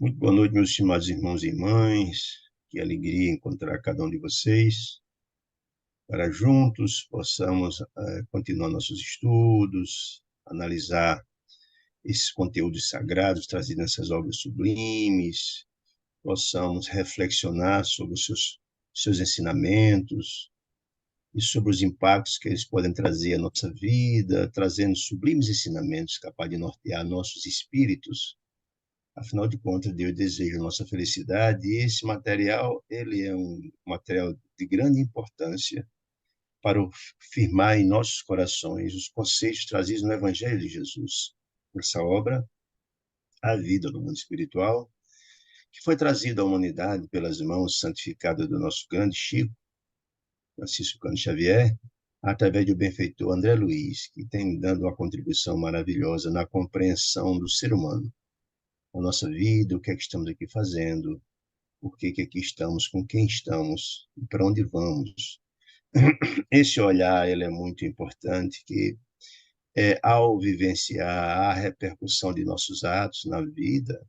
Muito boa noite, meus estimados irmãos e irmãs. Que alegria encontrar cada um de vocês para juntos possamos continuar nossos estudos, analisar esses conteúdos sagrados trazidos nessas obras sublimes, possamos reflexionar sobre os seus ensinamentos e sobre os impactos que eles podem trazer à nossa vida, trazendo sublimes ensinamentos capazes de nortear nossos espíritos. Afinal de contas, Deus deseja a nossa felicidade e esse material, ele é um material de grande importância para firmar em nossos corações os conceitos trazidos no Evangelho de Jesus. Essa obra, A Vida no Mundo Espiritual, que foi trazida à humanidade pelas mãos santificadas do nosso grande Chico, Francisco Cândido Xavier, através do benfeitor André Luiz, que tem dado uma contribuição maravilhosa na compreensão do ser humano, a nossa vida, o que é que estamos aqui fazendo, por que aqui estamos, com quem estamos e para onde vamos. Esse olhar ele é muito importante, que ao vivenciar a repercussão de nossos atos na vida,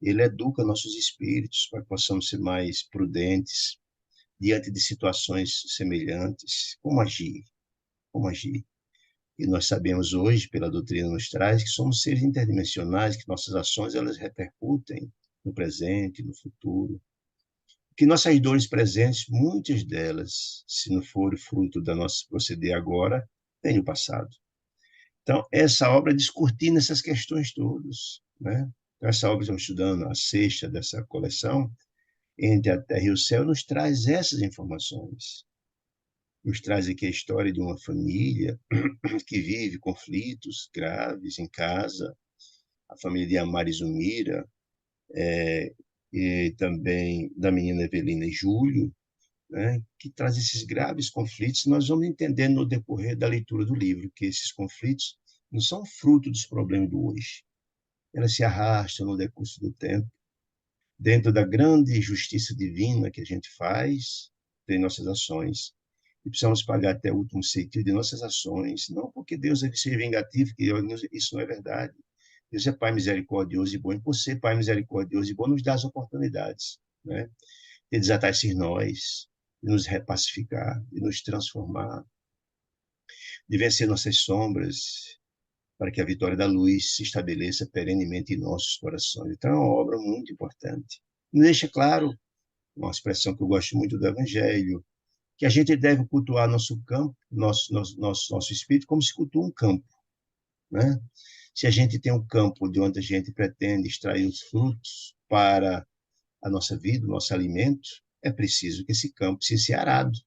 ele educa nossos espíritos para que possamos ser mais prudentes diante de situações semelhantes, como agir. E nós sabemos hoje, pela doutrina nos traz, que somos seres interdimensionais, que nossas ações elas repercutem no presente, no futuro, que nossas dores presentes, muitas delas, se não for fruto da nossa proceder agora, vem no passado. Então, essa obra descortina essas questões todas, né? Então, essa obra que estamos estudando, a sexta dessa coleção, Entre a Terra e o Céu, nos traz essas informações. Nos traz aqui a história de uma família que vive conflitos graves em casa, a família de Amar e Zumira, e também da menina Evelina e Júlio, né, que traz esses graves conflitos. Nós vamos entendendo no decorrer da leitura do livro que esses conflitos não são fruto dos problemas do hoje. Elas se arrastam no decurso do tempo, dentro da grande justiça divina que a gente faz em nossas ações. E precisamos pagar até o último sentido de nossas ações, não porque Deus deve ser vingativo, que isso não é verdade. Deus é Pai misericordioso e bom, e por ser Pai misericordioso e bom, nos dá as oportunidades, né? De desatar esses nós, de nos repacificar, de nos transformar, de vencer nossas sombras, para que a vitória da luz se estabeleça perenemente em nossos corações. Então, é uma obra muito importante. Deixa claro, uma expressão que eu gosto muito do Evangelho, que a gente deve cultuar nosso campo, nosso espírito, como se cultua um campo, né? Se a gente tem um campo de onde a gente pretende extrair os frutos para a nossa vida, o nosso alimento, é preciso que esse campo seja arado.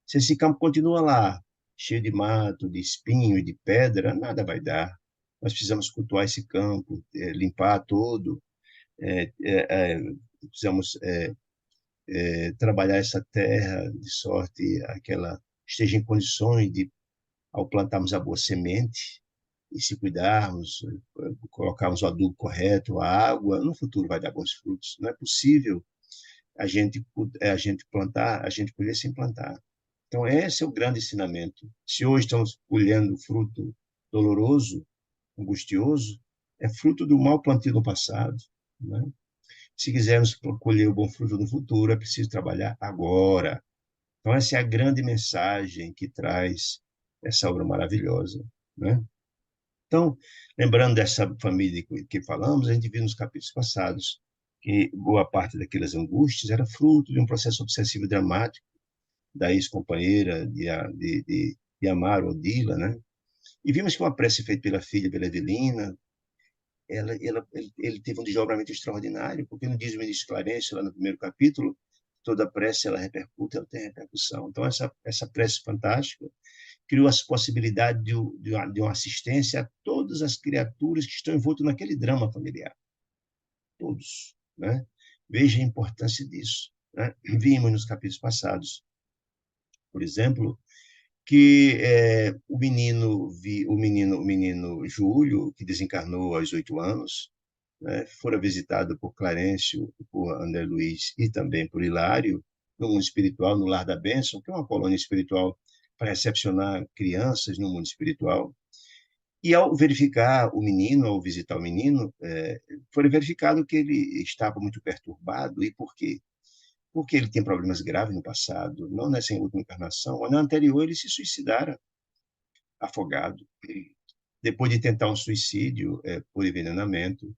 Se esse campo continua lá, cheio de mato, de espinho e de pedra, nada vai dar. Nós precisamos cultuar esse campo, limpar todo, é, é, é, precisamos trabalhar essa terra de sorte que ela esteja em condições de, ao plantarmos a boa semente e se cuidarmos, colocarmos o adubo correto, a água, no futuro vai dar bons frutos. Não é possível a gente plantar, a gente colher sem plantar. Então, esse é o grande ensinamento. Se hoje estamos colhendo fruto doloroso, angustioso, é fruto do mal plantio no passado, né? Se quisermos colher o bom fruto no futuro, é preciso trabalhar agora. Então, essa é a grande mensagem que traz essa obra maravilhosa, né? Então, lembrando dessa família que falamos, a gente viu nos capítulos passados que boa parte daquelas angústias era fruto de um processo obsessivo dramático da ex-companheira de Amaro, Odila, né? E vimos que uma prece feita pela filha, pela Evelina, ele teve um desdobramento extraordinário, porque no diz o ministro Clarence, lá no primeiro capítulo, toda prece ela repercute, ela tem repercussão. Então, essa prece fantástica criou as possibilidades de uma assistência a todas as criaturas que estão envoltas naquele drama familiar. Todos, né? Veja a importância disso, né? Vimos nos capítulos passados, por exemplo, que o menino Júlio, que desencarnou aos 8 anos, né, fora visitado por Clarencio, por André Luiz e também por Hilário, no mundo espiritual, no Lar da Bênção, que é uma colônia espiritual para recepcionar crianças no mundo espiritual. E ao verificar o menino, ao visitar o menino, foi verificado que ele estava muito perturbado. E por quê? Porque ele tem problemas graves no passado, não nessa última encarnação, mas na anterior ele se suicidara afogado, depois de tentar um suicídio por envenenamento,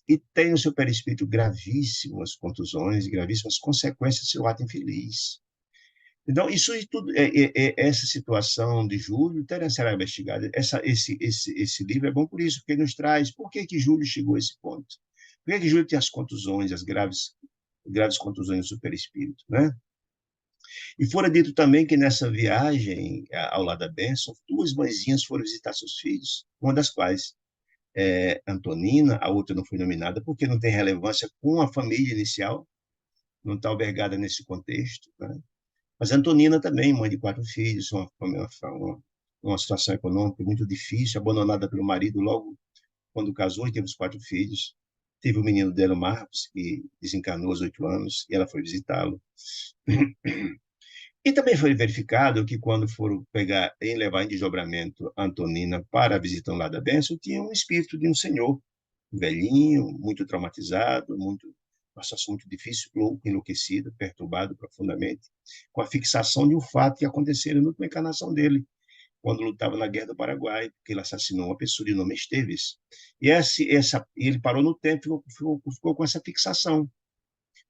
e tem no seu perispírito gravíssimas contusões, gravíssimas consequências do seu ato infeliz. Então, isso tudo, essa situação de Júlio será investigada. Esse livro é bom por isso, porque nos traz por que Júlio chegou a esse ponto. Por que Júlio tem as contusões, as graves contusões no seu perispírito, né? E fora dito também que nessa viagem ao lado da bênção, duas mãezinhas foram visitar seus filhos, uma das quais é Antonina, a outra não foi nominada porque não tem relevância com a família inicial, não está albergada nesse contexto, né? Mas Antonina também, mãe de 4 filhos, uma situação econômica muito difícil, abandonada pelo marido logo quando casou e teve os 4 filhos. Teve o menino dela, Marcos, que desencarnou aos 8 anos, e ela foi visitá-lo. E também foi verificado que, quando foram pegar e levar em desdobramento Antonina para a visita lá da bênção, tinha um espírito de um senhor, velhinho, muito traumatizado, uma situação muito difícil, louco, enlouquecido, perturbado profundamente, com a fixação de um fato que aconteceu na última encarnação dele, quando lutava na Guerra do Paraguai, porque ele assassinou uma pessoa de nome Esteves. E ele parou no tempo e ficou com essa fixação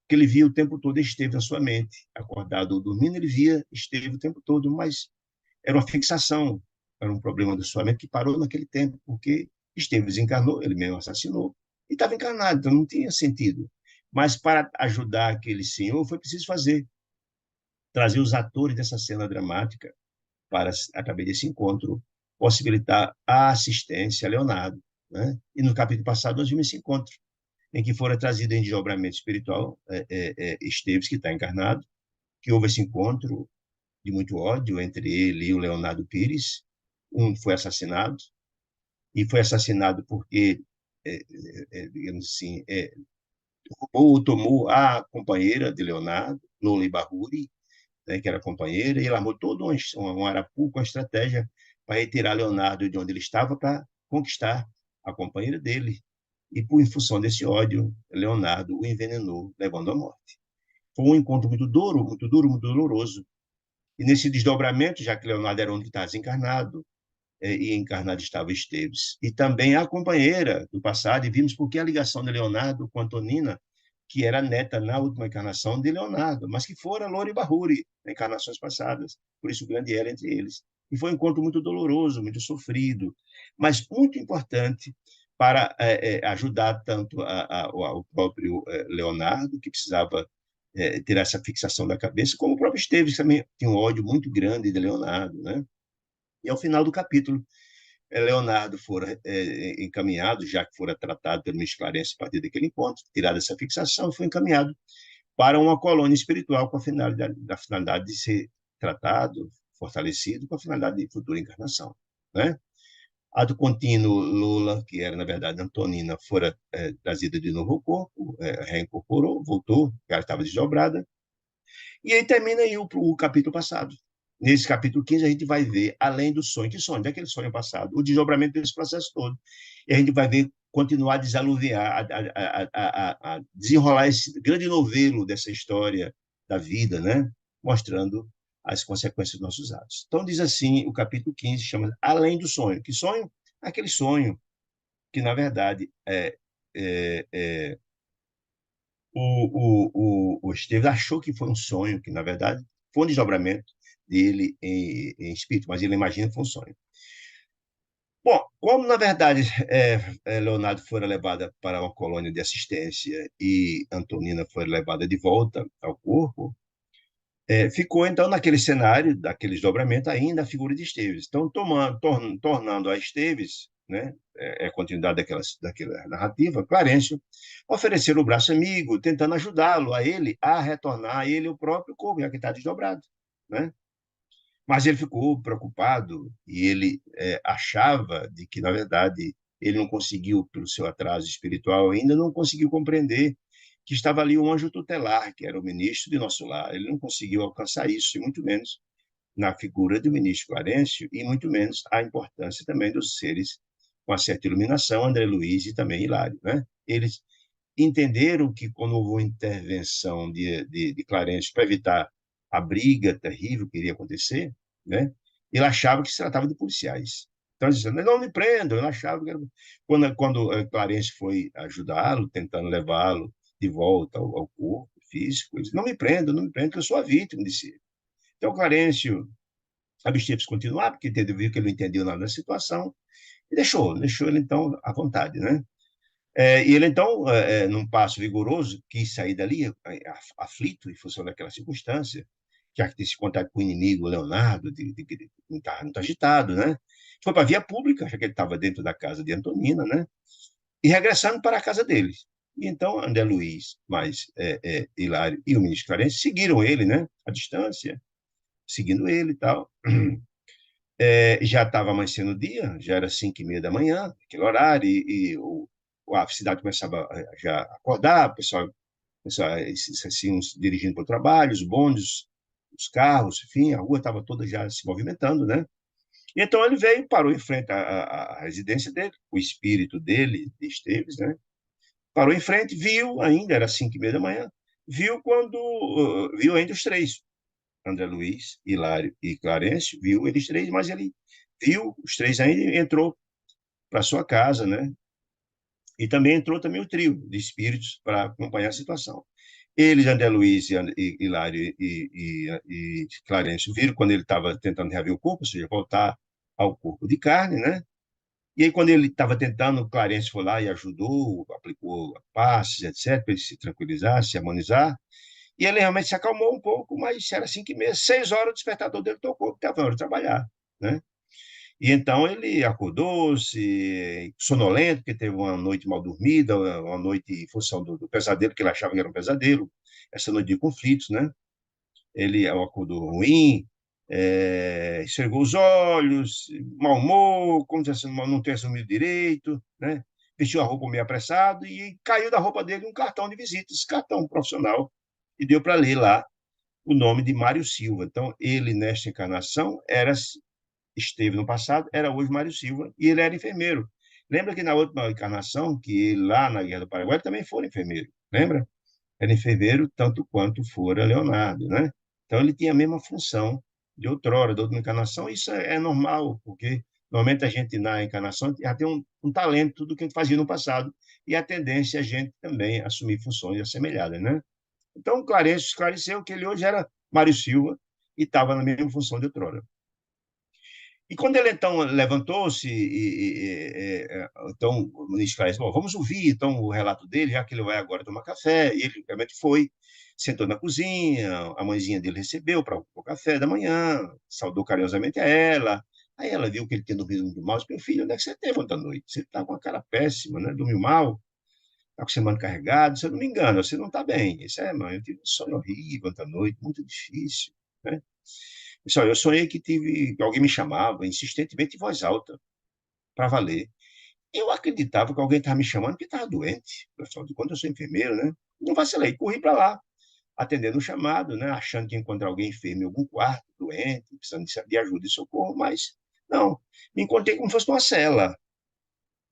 que ele via o tempo todo Esteve na sua mente. Acordado ou dormindo, ele via Esteve o tempo todo, mas era uma fixação, era um problema da sua mente que parou naquele tempo, porque Esteve desencarnou, ele mesmo assassinou, e estava encarnado, então não tinha sentido. Mas para ajudar aquele senhor, foi preciso trazer os atores dessa cena dramática para, através desse encontro, possibilitar a assistência a Leonardo. Né? E no capítulo passado nós vimos esse encontro, em que fora trazido em desdobramento espiritual Esteves, que está encarnado, que houve esse encontro de muito ódio entre ele e o Leonardo Pires. Um foi assassinado, e foi assassinado porque, digamos assim, roubou ou tomou a companheira de Leonardo, Lola Ibahuri, né, que era companheira, e ele armou todo um arapuca, uma estratégia para retirar Leonardo de onde ele estava para conquistar a companheira dele. E, em função desse ódio, Leonardo o envenenou, levando à morte. Foi um encontro muito duro, muito duro, muito doloroso. E nesse desdobramento, já que Leonardo era o único que estava desencarnado, e encarnado estava Esteves. E também a companheira do passado, e vimos porque a ligação de Leonardo com Antonina, que era neta na última encarnação de Leonardo, mas que fora Loura e Bahuri, em encarnações passadas. Por isso, grande era entre eles. E foi um encontro muito doloroso, muito sofrido, mas muito importante para ajudar tanto ao próprio Leonardo, que precisava ter essa fixação da cabeça, como o próprio Esteves também tinha um ódio muito grande de Leonardo, né? E ao final do capítulo, Leonardo fora encaminhado, já que fora tratado pelo Miss Clarence a partir daquele encontro, tirado essa fixação, foi encaminhado para uma colônia espiritual com a finalidade de ser tratado, fortalecido, com a finalidade de futura encarnação. Né? Ato contínuo, Lula, que era, na verdade, Antonina, fora trazida de novo ao corpo, reincorporou, voltou, ela estava desdobrada, e aí termina aí o capítulo passado. Nesse capítulo 15, a gente vai ver, além do sonho, que sonho? Daquele sonho passado, o desdobramento desse processo todo. E a gente vai ver, continuar a desaluviar, a desenrolar esse grande novelo dessa história da vida, né? Mostrando as consequências dos nossos atos. Então, diz assim, o capítulo 15 chama Além do Sonho. Que sonho? Aquele sonho que, na verdade, é, é o Esteves achou que foi um sonho, que na verdade foi um desdobramento dele em espírito, mas ele imagina que foi um sonho. Bom, como na verdade Leonardo foi levada para uma colônia de assistência e Antonina foi levada de volta ao corpo, ficou então naquele cenário, daquele desdobramento, ainda a figura de Esteves. Então, tornando a Esteves, né, a continuidade daquela narrativa, Clarencio oferecer o braço amigo, tentando ajudá-lo, a ele, a retornar a ele o próprio corpo, já que está desdobrado. Né? Mas ele ficou preocupado e ele achava de que, na verdade, ele não conseguiu, pelo seu atraso espiritual, ainda não conseguiu compreender que estava ali um anjo tutelar, que era o ministro de nosso lar. Ele não conseguiu alcançar isso, e muito menos na figura do ministro Clarencio, e muito menos a importância também dos seres com uma certa iluminação, André Luiz e também Hilário, né? Eles entenderam que quando houve uma intervenção de Clarencio para evitar a briga terrível que iria acontecer, né? Ele achava que se tratava de policiais. Então, eles diziam, não me prendam. Ele achava que era... Quando Clarencio foi ajudá-lo, tentando levá-lo de volta ao corpo físico, ele disse, não me prendam, que eu sou a vítima, disse ele. Então, Clarencio absteve-se de continuar, porque viu que ele não entendeu nada da situação, e deixou ele, então, à vontade, né? E ele, então, num passo vigoroso, quis sair dali, aflito, em função daquela circunstância, já que tem esse contato com o inimigo, Leonardo, muito agitado, né? Foi para a via pública, já que ele estava dentro da casa de Antonina, né? E regressando para a casa deles. E então, André Luiz, mais Hilário e o ministro Clarence seguiram ele, né? À distância, seguindo ele e tal. Já estava amanhecendo o dia, já era 5:30 da manhã, aquele horário, a cidade começava já a acordar, o pessoal assim, se dirigindo para o trabalho, os bondes, os carros, enfim, a rua estava toda já se movimentando, né? E então ele veio, parou em frente à residência dele, o espírito dele, de Esteves, né? Parou em frente, viu ainda, era 5:30 da manhã, viu ainda os três, André Luiz, Hilário e Clarencio, viu eles três, mas ele viu os três ainda e entrou para sua casa, né? E também entrou também o trio de espíritos para acompanhar a situação. Eles, André Luiz, Hilário e Clarencio, viram quando ele estava tentando reaver o corpo, ou seja, voltar ao corpo de carne, né? E aí, quando ele estava tentando, o Clarencio foi lá e ajudou, aplicou passes, etc., para ele se tranquilizar, se harmonizar. E ele realmente se acalmou um pouco, mas era 5:30, 6 horas o despertador dele tocou, porque estava na hora de trabalhar, né? E então ele acordou-se sonolento, porque teve uma noite mal dormida, uma noite em função do pesadelo, que ele achava que era um pesadelo, essa noite de conflitos, né? Ele acordou ruim, esfregou os olhos, mau humor, como se não tivesse dormido direito, né? Vestiu a roupa meio apressado e caiu da roupa dele um cartão de visita, esse cartão profissional, e deu para ler lá o nome de Mário Silva. Então, ele, nesta encarnação, esteve no passado, era hoje Mário Silva, e ele era enfermeiro. Lembra que na última encarnação, que ele, lá na Guerra do Paraguai, ele também foi enfermeiro, lembra? Era enfermeiro tanto quanto fora Leonardo, né? Então, ele tinha a mesma função de outrora, da última encarnação, e isso é normal, porque normalmente a gente, na encarnação, já tem um talento do que a gente fazia no passado, e a tendência é a gente também assumir funções assemelhadas, né? Então, Clarencio esclareceu que ele hoje era Mário Silva e estava na mesma função de outrora. E quando ele então levantou-se, então o ministro esclareceu, bom, vamos ouvir então o relato dele, já que ele vai agora tomar café. E ele realmente foi, sentou na cozinha, a mãezinha dele recebeu para o café da manhã, saudou carinhosamente a ela. Aí ela viu que ele tinha dormido muito mal, disse, meu filho, onde é que você teve ontem à noite? Você está com uma cara péssima, né? Dormiu mal, está com a semana carregada, se eu não me engano, você não está bem. Isso mãe, eu tive um sonho horrível ontem à noite, muito difícil, né? Pessoal, eu sonhei que alguém me chamava insistentemente em voz alta, para valer. Eu acreditava que alguém estava me chamando porque estava doente. Pessoal, de quando eu sou enfermeiro, né? Não vacilei, corri para lá, atendendo o chamado, né? Achando que ia encontrar alguém enfermo em algum quarto, doente, precisando de ajuda e socorro, mas não. Me encontrei como se fosse uma cela,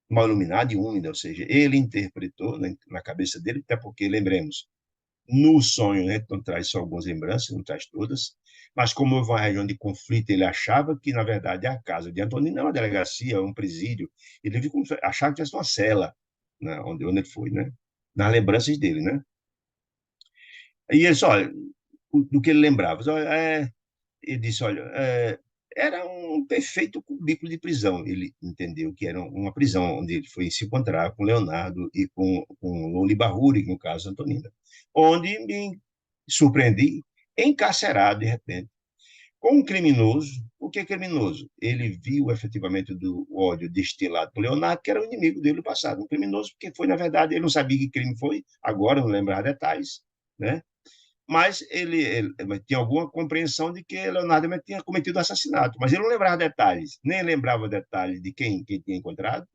mal iluminada e úmida, ou seja, ele interpretou na cabeça dele, até porque, lembremos, no sonho, né? Então traz só algumas lembranças, não traz todas. Mas como houve uma região de conflito, ele achava que, na verdade, a casa de Antonino é uma delegacia, um presídio. Ele achava que tivesse uma cela, né? Onde ele foi, né? Nas lembranças dele, né? E ele disse, olha, do que ele lembrava. Ele disse, olha, era um perfeito cubículo de prisão. Ele entendeu que era uma prisão onde ele foi se encontrar com Leonardo e com Loli Barruri, no caso, Antonina, onde me surpreendi encarcerado, de repente, com um criminoso. O que é criminoso? Ele viu efetivamente do ódio destilado por Leonardo, que era o inimigo dele no passado. Um criminoso, porque foi, na verdade, ele não sabia que crime foi, agora não lembrar detalhes, né? Mas ele tinha alguma compreensão de que Leonardo tinha cometido assassinato, mas ele não lembrava detalhes, nem lembrava detalhes de quem tinha encontrado,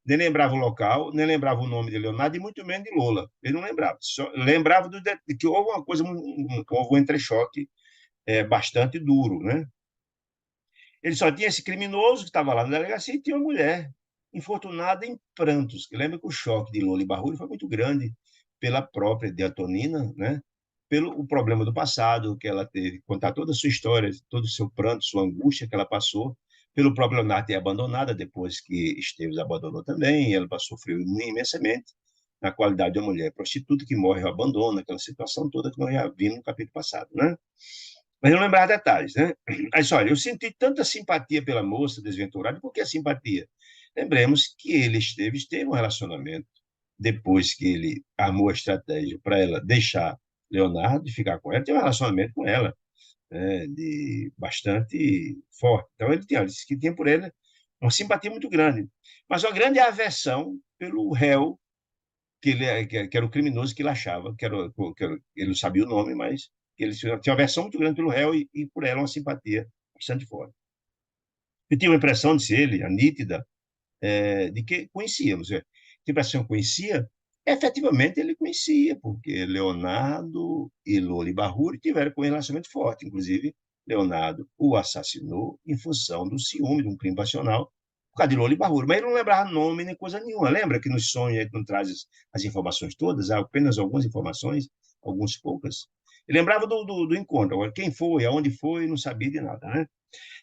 nem lembrava o local, nem lembrava o nome de Leonardo, e muito menos de Lola. Ele não lembrava. Só lembrava de que houve uma coisa, houve um entrechoque bastante duro, né? Ele só tinha esse criminoso que estava lá na delegacia e tinha uma mulher, infortunada em prantos. Lembra que o choque de Lola e Barruri foi muito grande pela própria de Antonina, né? Pelo o problema do passado que ela teve, contar toda a sua história, todo o seu pranto, sua angústia que ela passou, pelo próprio Leonardo ter abandonada depois que Esteves abandonou também, e ela sofreu imensamente na qualidade de uma mulher prostituta que morre ou abandona, aquela situação toda que nós já vimos no capítulo passado, né? Mas eu não lembrar detalhes, né? Mas olha, eu senti tanta simpatia pela moça desventurada, por que a simpatia? Lembremos que Esteves teve um relacionamento depois que ele armou a estratégia para ela deixar Leonardo e ficar com ela, teve um relacionamento com ela, né, de bastante forte. Então ele tinha, ele disse que tinha por ele uma simpatia muito grande, mas uma grande aversão pelo réu que que era o criminoso que ele achava, ele não sabia o nome, mas ele tinha uma aversão muito grande pelo réu e por ela uma simpatia bastante forte. Eu tinha uma impressão, disse ele, a nítida, de que conhecíamos. Tinha a impressão que conhecia, efetivamente ele conhecia, porque Leonardo e Loli Barruri tiveram um relacionamento forte. Inclusive, Leonardo o assassinou em função do ciúme, de um crime passional, por causa de Loli Barruri. Mas ele não lembrava nome nem coisa nenhuma. Lembra que nos sonhos ele não traz as informações todas, apenas algumas informações, algumas poucas? Ele lembrava do encontro. Agora, quem foi, aonde foi, não sabia de nada, né?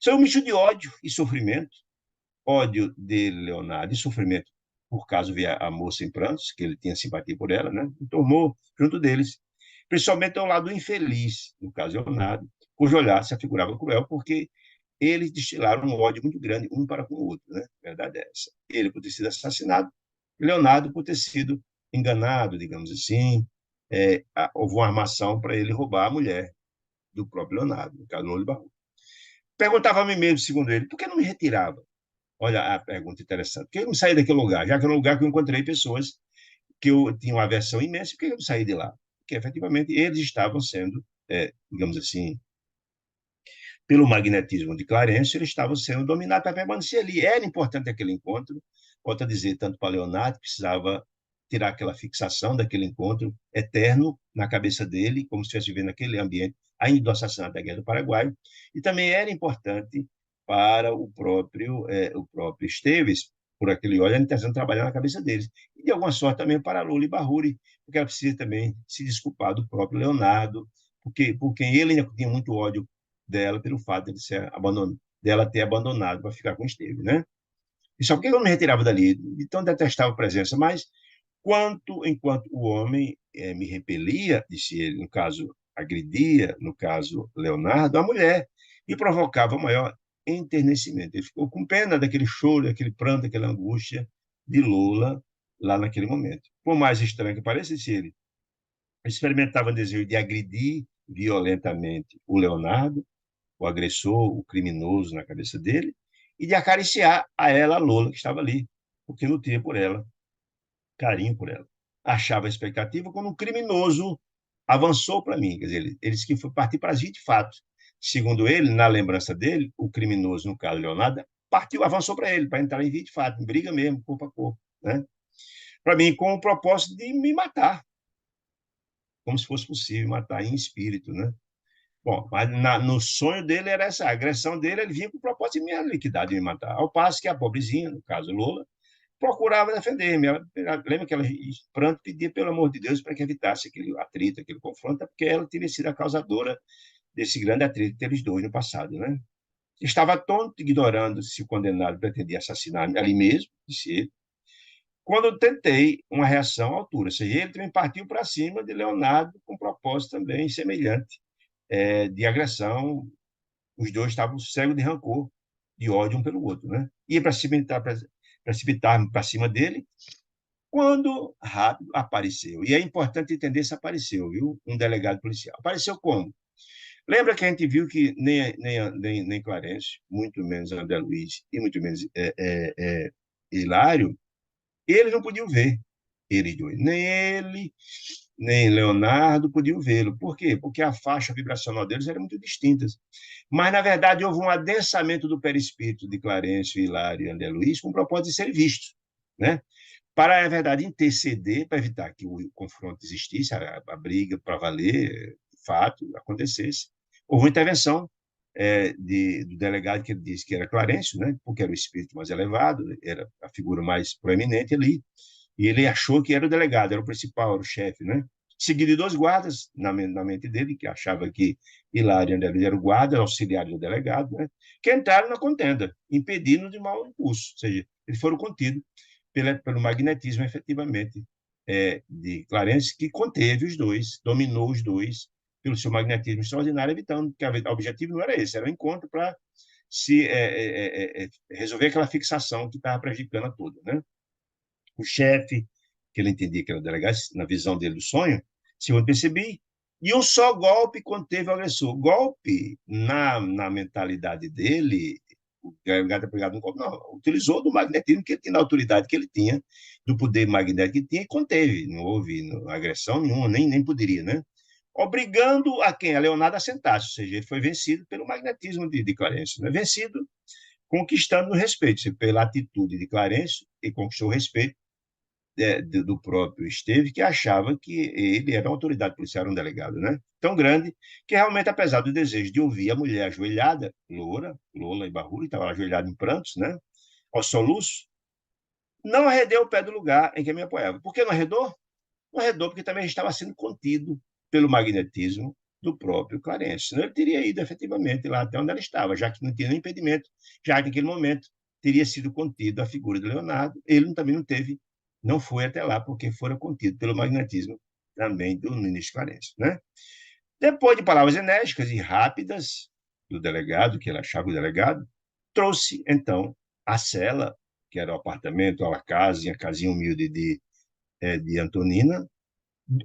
Isso é um misto de ódio e sofrimento, ódio de Leonardo e sofrimento por causa ver a moça em prantos, que ele tinha simpatia por ela, né? E tomou junto deles, principalmente ao lado infeliz, no caso Leonardo, cujo olhar se afigurava cruel, porque eles destilaram um ódio muito grande um para com o outro, né? A verdade é essa. Ele por ter sido assassinado, e Leonardo por ter sido enganado, digamos assim. Houve uma armação para ele roubar a mulher do próprio Leonardo, no caso Lolo Barroso. Perguntava a mim mesmo, segundo ele, por que não me retirava? Olha a pergunta interessante. Por que eu não saí daquele lugar? Já que era um lugar que eu encontrei pessoas que eu tinha uma aversão imensa, por que eu não saí de lá? Porque, efetivamente, eles estavam sendo, digamos assim, pelo magnetismo de Clarencio, eles estavam sendo dominados para permanecer ali. Era importante aquele encontro, volto a dizer, tanto para Leonardo, precisava tirar aquela fixação daquele encontro eterno na cabeça dele, como se estivesse vivendo naquele ambiente, ainda do assassinato da Guerra do Paraguai, e também era importante para o próprio Esteves, por aquele ódio, a intenção trabalhar na cabeça deles. E, de alguma sorte, também para Lula e Barruri, porque ela precisa também se desculpar do próprio Leonardo, por quem ele ainda tinha muito ódio dela pelo fato dela ter abandonado para ficar com o Esteves, né? E só porque eu não me retirava dali, de tão detestável a presença, mas enquanto o homem me repelia, disse ele, no caso, agredia, no caso, Leonardo, a mulher, e provocava maior enternecimento. Ele ficou com pena daquele choro, daquele pranto, daquela angústia de Lula lá naquele momento. Por mais estranho que pareça, disse ele, experimentava o desejo de agredir violentamente o Leonardo, o agressor, o criminoso na cabeça dele, e de acariciar a ela, a Lola, que estava ali, porque nutria por ela, carinho por ela. Achava a expectativa quando um criminoso avançou para mim. Quer dizer, ele disse que foi partir para as 20 fatos. Segundo ele, na lembrança dele, o criminoso, no caso Leonardo, partiu, avançou para ele, para entrar em 20 fatos, em briga mesmo, corpo a corpo. Né? Para mim, com o propósito de me matar, como se fosse possível matar em espírito. Né? Bom, mas no sonho dele era essa, a agressão dele, ele vinha com o propósito de me liquidar, de me matar. Ao passo que a pobrezinha, no caso Lola, procurava defender-me. Lembra que ela, pranto, pedia pelo amor de Deus para que evitasse aquele atrito, aquele confronto, porque ela teria sido a causadora desse grande atrito entre eles dois no passado. Né? Estava tonto, ignorando se o condenado pretendia assassinar ali mesmo, disse ele, quando eu tentei uma reação à altura. Ou seja, ele também partiu para cima de Leonardo com propósito também semelhante de agressão. Os dois estavam cegos de rancor, de ódio um pelo outro. Né? Ia precipitar para cima dele, quando rápido apareceu. E é importante entender se apareceu, viu? Um delegado policial. Apareceu como? Lembra que a gente viu que nem Clarence, muito menos André Luiz e muito menos Hilário, eles não podiam ver eles dois. Nem ele, nem Leonardo podiam vê-lo. Por quê? Porque a faixa vibracional deles era muito distinta. Mas, na verdade, houve um adensamento do perispírito de Clarence, Hilário e André Luiz com o propósito de ser vistos. Né? Para, na verdade, interceder, para evitar que o confronto existisse, a briga para valer, fato, acontecesse. Houve uma intervenção do delegado, que ele disse que era Clarencio, né? Porque era o espírito mais elevado, era a figura mais proeminente ali, e ele achou que era o delegado, era o principal, era o chefe, né? Seguido de dois guardas na mente dele, que achava que Hilário André era o guarda, auxiliar do delegado, né? Que entraram na contenda, impedindo de mau impulso, ou seja, eles foram contidos pelo magnetismo, efetivamente, de Clarence, que conteve os dois, dominou os dois pelo seu magnetismo extraordinário, evitando que o objetivo não era esse, era o encontro para se resolver aquela fixação que estava prejudicando a toda, né? O chefe, que ele entendia que era o delegado, na visão dele do sonho, segundo percebi, e um só golpe conteve o agressor. Golpe, na mentalidade dele, o delegado pegado no golpe, não, utilizou do magnetismo que ele tinha, da autoridade que ele tinha, do poder magnético que tinha, e conteve. Não houve agressão nenhuma, nem poderia, né? Obrigando a quem? A Leonardo a sentar-se, ou seja, ele foi vencido pelo magnetismo de Clarencio, né? Vencido, conquistando o respeito, pela atitude de Clarencio, e conquistou o respeito do próprio Esteve, que achava que ele era uma autoridade policial, um delegado, né? Tão grande que realmente, apesar do desejo de ouvir a mulher ajoelhada, Lola e Barulho, estava ajoelhada em prantos, né? Ao soluço, não arredeu o pé do lugar em que me apoiava. Por que não arredou? Não arredou porque também estava sendo contido pelo magnetismo do próprio Clarence. Senão ele teria ido efetivamente lá até onde ela estava, já que não tinha nenhum impedimento, já que naquele momento teria sido contido a figura de Leonardo. Ele também não teve, não foi até lá, porque fora contido pelo magnetismo também do ministro Clarence, né? Depois de palavras enérgicas e rápidas do delegado, que ele achava o delegado, trouxe, então, a cela, que era o apartamento, a casinha humilde de Antonina,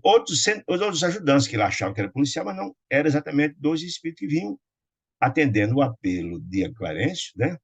os outros ajudantes que ele achava que era policial, mas não, eram exatamente dois espíritos que vinham atendendo o apelo de Clarencio, né?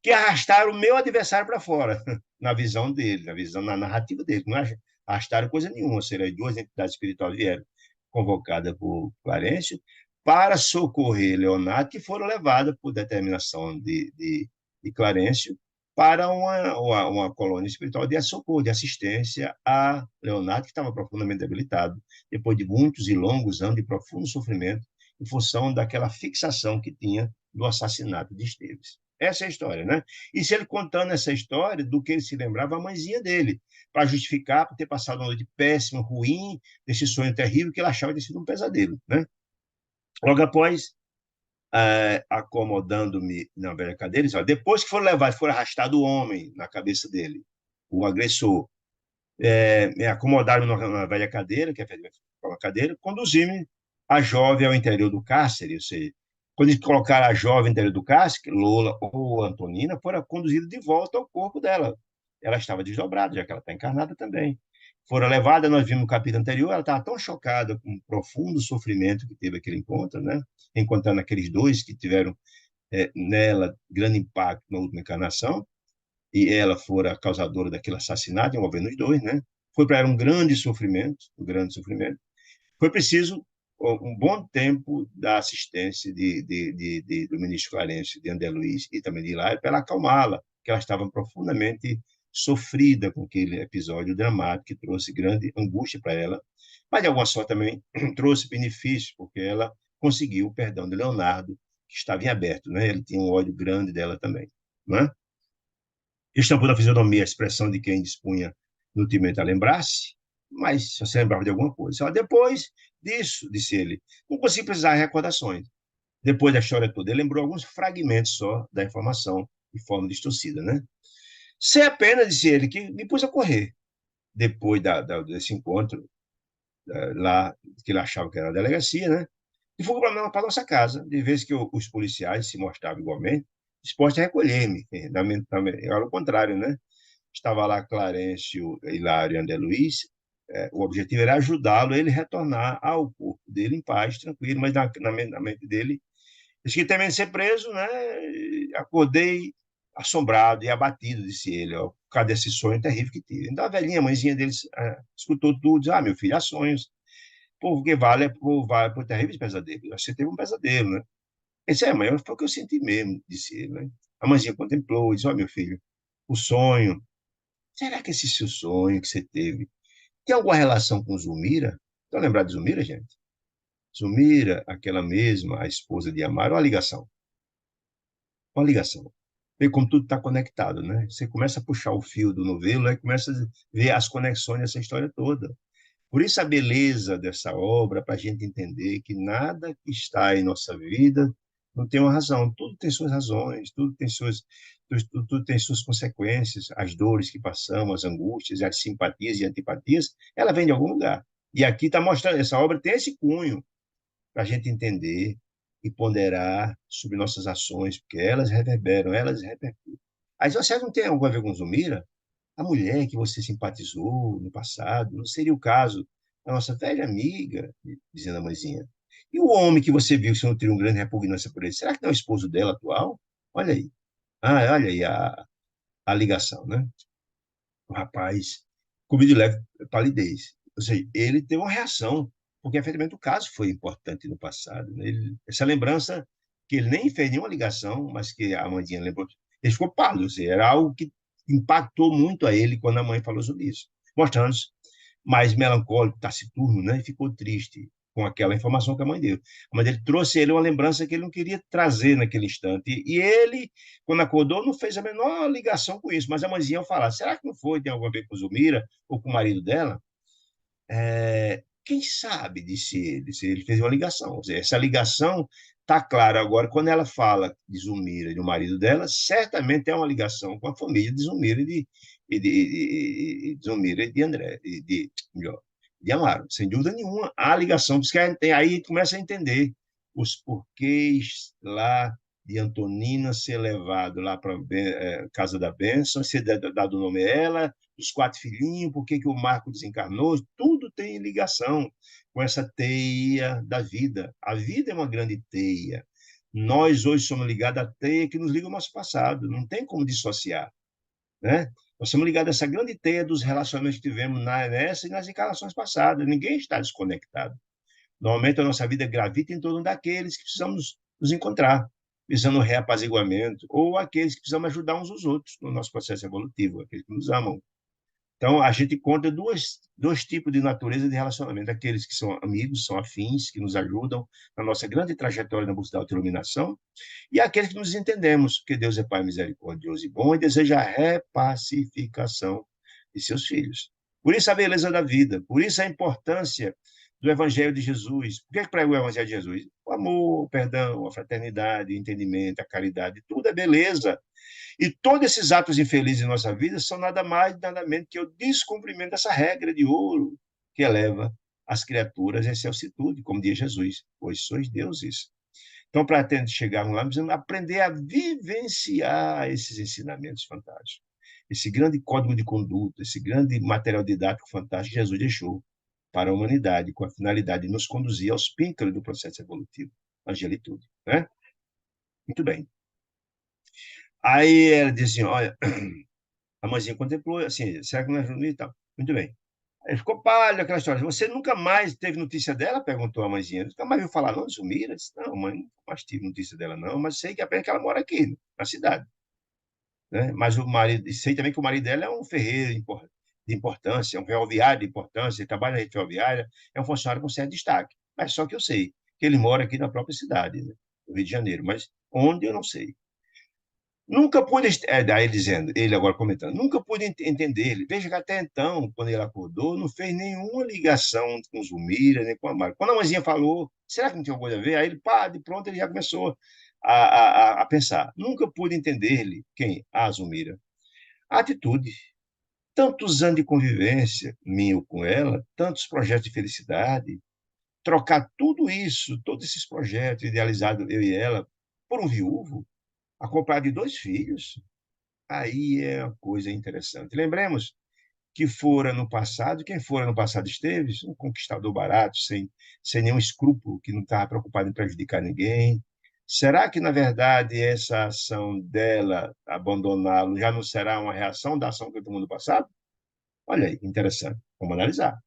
Que arrastaram o meu adversário para fora, na visão dele, na narrativa dele. Não arrastaram coisa nenhuma, ou seja, duas entidades espirituais vieram convocadas por Clarencio para socorrer Leonardo, que foram levadas por determinação de Clarencio para uma colônia espiritual de socorro, de assistência a Leonardo, que estava profundamente debilitado, depois de muitos e longos anos de profundo sofrimento, em função daquela fixação que tinha do assassinato de Esteves. Essa é a história, né? E se ele contando essa história do que ele se lembrava, a mãezinha dele, para justificar por ter passado uma noite péssima, ruim, desse sonho terrível que ele achava ter sido um pesadelo, né? Logo após, acomodando-me na velha cadeira, disse, depois que foram levados, foram arrastado o homem na cabeça dele, o agressor, me acomodaram na velha cadeira, que é uma cadeira, conduziram a jovem ao interior do cárcere, ou seja, quando eles colocaram a jovem no interior do cárcere, Lola ou Antonina, foram conduzidas de volta ao corpo dela. Ela estava desdobrada, já que ela está encarnada também. Foram levadas, nós vimos no capítulo anterior, ela estava tão chocada com o profundo sofrimento que teve aquele encontro, né? Encontrando aqueles dois que tiveram nela grande impacto na última encarnação, e ela fora a causadora daquele assassinato envolvendo os dois, né? Foi para ela um grande sofrimento. Foi preciso um bom tempo da assistência do ministro Clarence, de André Luiz e também de Hilário, para ela acalmá-la, que ela estava profundamente sofrida com aquele episódio dramático que trouxe grande angústia para ela, mas de alguma sorte também trouxe benefícios, porque ela conseguiu o perdão de Leonardo, que estava em aberto, né? Ele tinha um ódio grande dela também, né? Estampou na fisionomia a expressão de quem dispunha nutrimente a lembrar-se, mas só se lembrava de alguma coisa. Só depois disso, disse ele, não consegui precisar de recordações. Depois da história toda, ele lembrou alguns fragmentos só da informação de forma distorcida, né? Sei apenas, disse ele, que me pus a correr depois desse encontro lá, que ele achava que era a delegacia, né? E fui para a nossa casa, de vez que os policiais se mostravam igualmente dispostos a recolher-me. Era o contrário, né? Estava lá Clarencio, Hilário e André Luiz. O objetivo era ajudá-lo, ele retornar ao corpo dele em paz, tranquilo, mas na mente dele, disse que temendo ser preso, né? Acordei assombrado e abatido, disse ele, ó, por causa desse sonho terrível que tive. Então a velhinha, a mãezinha dele, escutou tudo, disse, meu filho, há sonhos, porque vale por terríveis pesadelos. Você teve um pesadelo, né? Ele disse, mãe, foi o que eu senti mesmo, disse ele, né? A mãezinha contemplou, disse, meu filho, o sonho, será que esse seu sonho que você teve tem alguma relação com Zulmira? Estão lembrados de Zulmira, gente? Zumira, aquela mesma, a esposa de Amaro, uma ligação. Uma ligação. Vê como tudo está conectado, né? Você começa a puxar o fio do novelo, aí começa a ver as conexões dessa história toda. Por isso a beleza dessa obra, para a gente entender que nada que está em nossa vida não tem uma razão. Tudo tem suas razões, tudo tem suas consequências, as dores que passamos, as angústias, as simpatias e antipatias, ela vem de algum lugar. E aqui está mostrando, essa obra tem esse cunho para a gente entender e ponderar sobre nossas ações, porque elas reverberam, elas repercutem. Aí você não tem alguma a ver com Zumira? A mulher que você simpatizou no passado, não seria o caso da nossa velha amiga, dizendo a mãezinha. E o homem que você viu que você não teria uma grande repugnância por ele, será que não é o esposo dela atual? Olha aí. Ah, olha aí a ligação, né? O rapaz comigo de leve palidez. Ou seja, ele teve uma reação, porque efetivamente o caso foi importante no passado. Né? Essa lembrança que ele nem fez nenhuma ligação, mas que a mãezinha lembrou, ele ficou pálido, ou seja, era algo que impactou muito a ele quando a mãe falou sobre isso, mostrando mais melancólico, taciturno, né? E ficou triste com aquela informação que a mãe deu. A mãe dele trouxe ele uma lembrança que ele não queria trazer naquele instante. E ele, quando acordou, não fez a menor ligação com isso. Mas a mãezinha ao falar, será que não foi, tem alguma vez com Zumira ou com o marido dela? Quem sabe, disse ele, se ele fez uma ligação. Ou seja, essa ligação está clara agora. Quando ela fala de Zumira e do marido dela, certamente é uma ligação com a família de Zumira de Zumira e de André, melhor, de Amaro. Sem dúvida nenhuma, há ligação. Por isso que tem, aí começa a entender os porquês lá de Antonina ser levado lá para a Casa da Bênção, ser dado o nome a ela, dos quatro filhinhos, por que o Marco desencarnou, tudo tem ligação com essa teia da vida. A vida é uma grande teia. Nós hoje somos ligados à teia que nos liga ao nosso passado, não tem como dissociar, né? Nós somos ligados a essa grande teia dos relacionamentos que tivemos nessa e nas encarnações passadas. Ninguém está desconectado. Normalmente a nossa vida gravita em torno daqueles que precisamos nos encontrar, visando reapaziguamento, ou aqueles que precisamos ajudar uns aos outros no nosso processo evolutivo, aqueles que nos amam. Então, a gente encontra dois tipos de natureza de relacionamento. Aqueles que são amigos, são afins, que nos ajudam na nossa grande trajetória na busca da autoiluminação, e aqueles que nos entendemos, que Deus é Pai misericordioso e bom e deseja a repacificação de seus filhos. Por isso a beleza da vida, por isso a importância do Evangelho de Jesus. Por que prega o Evangelho de Jesus? O amor, o perdão, a fraternidade, o entendimento, a caridade, tudo é beleza. E todos esses atos infelizes em nossa vida são nada mais, nada menos que o descumprimento dessa regra de ouro que eleva as criaturas em celsitude, como diz Jesus, pois sois deuses. Então, para chegarmos lá, precisamos aprender a vivenciar esses ensinamentos fantásticos. Esse grande código de conduta, esse grande material didático fantástico que Jesus deixou para a humanidade, com a finalidade de nos conduzir aos píncaros do processo evolutivo, a angelitude. Né? Muito bem. Aí ela disse assim, olha, a mãezinha contemplou, assim, será que não é Juninho e tal? Muito bem. Aí ficou pálido aquela história. Você nunca mais teve notícia dela? Perguntou a mãezinha. Nunca mais viu falar, não, de Sumira? Disse, não, mãe, nunca mais tive notícia dela, não, mas sei que apenas que ela mora aqui, na cidade. Né? Mas o marido, sei também que o marido dela é um ferreiro de importância, um ferroviário de importância, ele trabalha na rede ferroviária, é um funcionário com certo destaque. Mas só que eu sei que ele mora aqui na própria cidade, né, do Rio de Janeiro, mas onde eu não sei. Nunca pude, daí dizendo, ele agora comentando, nunca pude entender ele. Veja que até então, quando ele acordou, não fez nenhuma ligação com Zumira, nem com a Mara. Quando a mãezinha falou, será que não tinha alguma coisa a ver? Aí ele, pá, de pronto, ele já começou a pensar. Nunca pude entender ele. Quem? A Zumira. A atitude. Tantos anos de convivência meu com ela, tantos projetos de felicidade, trocar tudo isso, todos esses projetos idealizados, eu e ela, por um viúvo, acompanhado de dois filhos. Aí é uma coisa interessante. Lembremos que fora no passado, quem fora no passado esteve, um conquistador barato, sem nenhum escrúpulo, que não estava preocupado em prejudicar ninguém. Será que, na verdade, essa ação dela, abandoná-lo, já não será uma reação da ação que ele tomou no passado? Olha aí, interessante. Vamos analisar.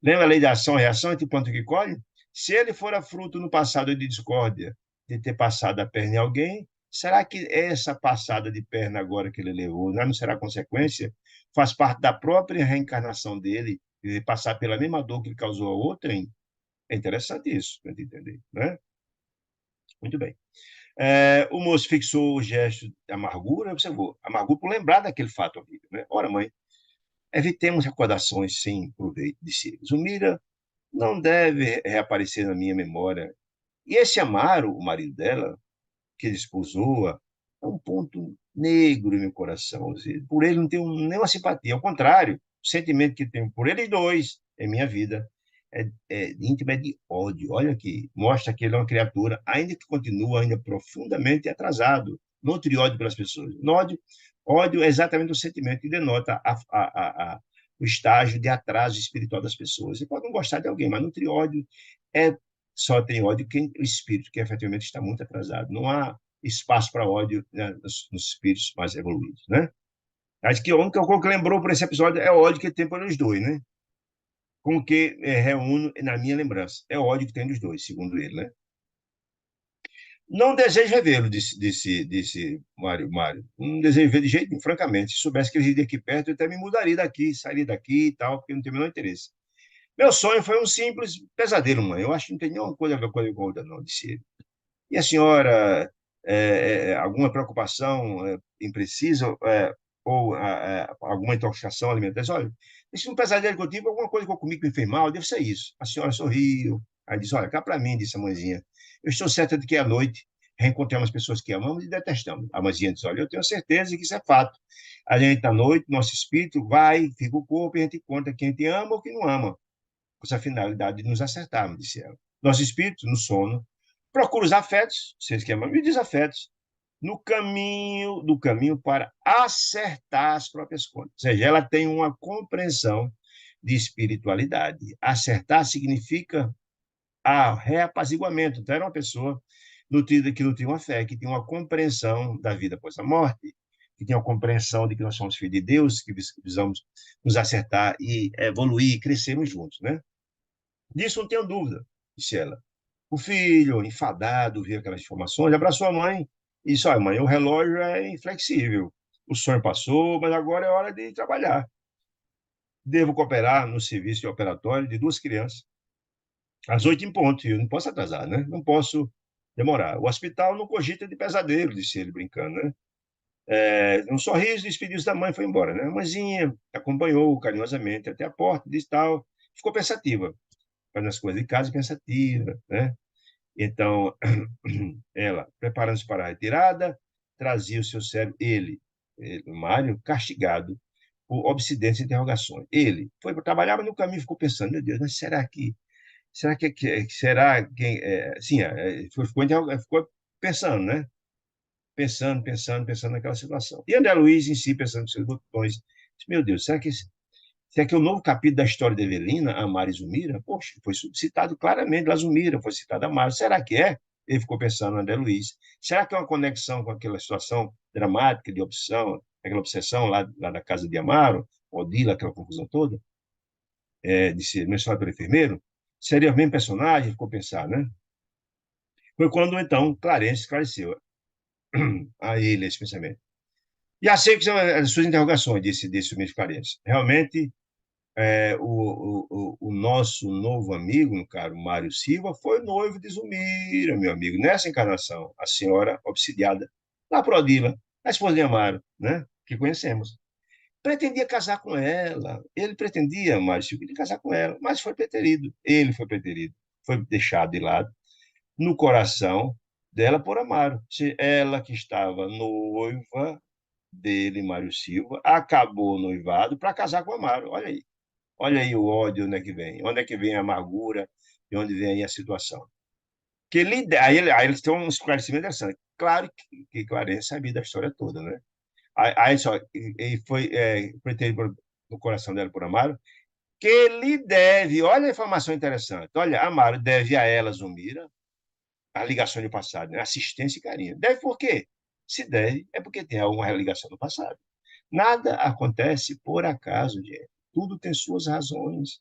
Lembra a lei da ação e reação entre ponto que colhe? Se ele fora fruto no passado de discórdia, de ter passado a perna em alguém, será que essa passada de perna agora que ele levou não será consequência? Faz parte da própria reencarnação dele, de passar pela mesma dor que ele causou a outrem? É interessante isso, para entender, né? Muito bem. O moço fixou o gesto de amargura, observou, amargura por lembrar daquele fato horrível, né? Ora, mãe, evitemos recordações sem proveito, disse ele. Zulmira não deve reaparecer na minha memória. E esse Amaro, o marido dela, que desposou-a, é um ponto negro em meu coração. Por ele não tenho nenhuma simpatia. Ao contrário, o sentimento que tenho por eles dois em minha vida é íntimo, é de ódio. Olha aqui, mostra que ele é uma criatura, ainda que continua ainda profundamente atrasado, não nutre ódio pelas pessoas. Ódio é exatamente o sentimento que denota o estágio de atraso espiritual das pessoas. Você pode não gostar de alguém, mas nutrir ódio é só tem ódio quem o espírito que efetivamente está muito atrasado. Não há espaço para ódio, né, nos espíritos mais evoluídos, né? Acho que a única coisa que lembrou por esse episódio é o ódio que tem pelos dois, né? Com o que reúno na minha lembrança. É o ódio que tem dos dois, segundo ele, né? Não desejo revê-lo, disse Mário. Não desejo ver de jeito nenhum, francamente. Se soubesse que ele iria aqui perto, eu até me mudaria daqui, sairia daqui e tal, porque não tem o menor interesse. Meu sonho foi um simples pesadelo, mãe. Eu acho que não tem nenhuma coisa a ver com a outra, não, disse ele. E a senhora, alguma preocupação imprecisa ou alguma intoxicação alimentar? Olha, esse é um pesadelo que eu tive, alguma coisa que eu comi que me fez mal, deve ser isso. A senhora sorriu, aí disse, olha, cá para mim, disse a mãezinha, eu estou certa de que à noite reencontramos pessoas que amamos e detestamos. A mãezinha disse, olha, eu tenho certeza que isso é fato. A gente, à noite, nosso espírito vai, fica o corpo e a gente conta quem te ama ou quem não ama, com essa finalidade de nos acertarmos, disse ela. Nosso espírito, no sono, procura os afetos, seus que amam, e desafetos, no caminho, do caminho para acertar as próprias contas. Ou seja, ela tem uma compreensão de espiritualidade. Acertar significa reapaziguamento. Então, era uma pessoa nutrida que nutria uma fé, que tinha uma compreensão da vida após a morte, que tinha uma compreensão de que nós somos filhos de Deus, que precisamos nos acertar e evoluir e crescermos juntos, né? Disso não tenho dúvida, disse ela. O filho, enfadado, viu aquelas informações, abraçou a mãe e disse: olha, mãe, o relógio é inflexível. O sonho passou, mas agora é hora de trabalhar. Devo cooperar no serviço de operatório de duas crianças, às 8 em ponto. E eu não posso atrasar, né? Não posso demorar. O hospital não cogita de pesadelo, disse ele brincando, né? Um sorriso, despediu-se da mãe e foi embora, né? A mãezinha acompanhou carinhosamente até a porta, disse tal, ficou pensativa, fazendo as coisas de casa pensativa, né? Então, ela, preparando-se para a retirada, trazia o seu cérebro, o Mário, castigado por obsidentes interrogações. Ele foi para trabalhar, mas no caminho ficou pensando, meu Deus, mas será quem, sim, ficou pensando, né? Pensando naquela situação. E André Luiz em si, pensando nos seus botões, disse, meu Deus, será que é o novo capítulo da história de Evelina, Amar e Zumira? Poxa, foi citado claramente, a Zumira foi citada a Amar. Será que é? Ele ficou pensando no André Luiz. Será que é uma conexão com aquela situação dramática de obsessão, aquela obsessão lá da casa de Amaro, Odila, aquela confusão toda, de ser mencionado pelo enfermeiro? Seria o mesmo personagem? Ficou pensando, né? Foi quando, então, Clarence esclareceu a ele esse pensamento. E assim que são as suas interrogações, disse o mesmo Clarence. Realmente, o nosso novo amigo, no caro Mário Silva, foi noivo de Zulmira, meu amigo, nessa encarnação, a senhora obsidiada, lá por Odila, a esposa de Amaro, né, que conhecemos. Pretendia casar com ela, ele pretendia, Mário Silva, casar com ela, mas foi preterido, ele foi preterido, foi deixado de lado, no coração dela por Amaro. Se ela que estava noiva dele, Mário Silva, acabou noivado para casar com Amaro, olha aí. Olha aí o ódio, onde é que vem a amargura e onde vem aí a situação. Que ele, aí eles têm um esclarecimento interessante. Claro que Clarence sabia da história toda, né? Aí só, e foi preterido no coração dela por Amaro, que ele deve, olha a informação interessante, olha, Amaro deve a ela, Zumira, a ligação do passado, né? Assistência e carinho. Deve por quê? Se deve, é porque tem alguma ligação do passado. Nada acontece por acaso, gente. Tudo tem suas razões.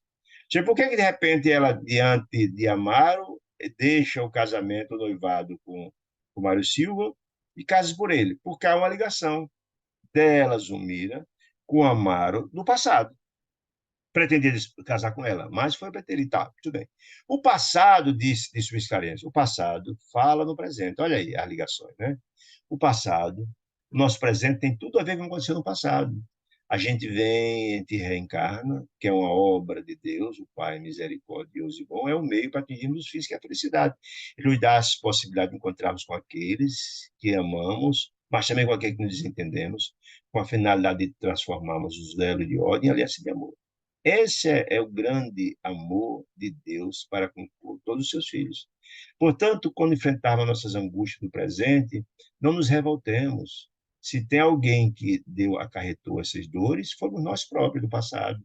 Tipo, por que, de repente, ela, diante de Amaro, deixa o casamento, o noivado com Mário Silva e casa por ele? Porque há uma ligação dela, Zumira, com Amaro, do passado. pretendia casar com ela, mas foi preterido. Tá, tudo bem. O passado, disse Luiz Clarence, o passado fala no presente. Olha aí as ligações, né? O passado, o nosso presente tem tudo a ver com o que aconteceu no passado. A gente vem, a gente reencarna, que é uma obra de Deus, o Pai misericordioso e bom, é o meio para atingirmos os fins, que é a felicidade. Ele nos dá a possibilidade de encontrarmos com aqueles que amamos, mas também com aqueles que nos desentendemos, com a finalidade de transformarmos os velos de ódio em aliança de amor. Esse é o grande amor de Deus para com todos os seus filhos. Portanto, quando enfrentarmos nossas angústias do presente, não nos revoltemos. Se tem alguém que acarretou essas dores, fomos nós próprios do passado.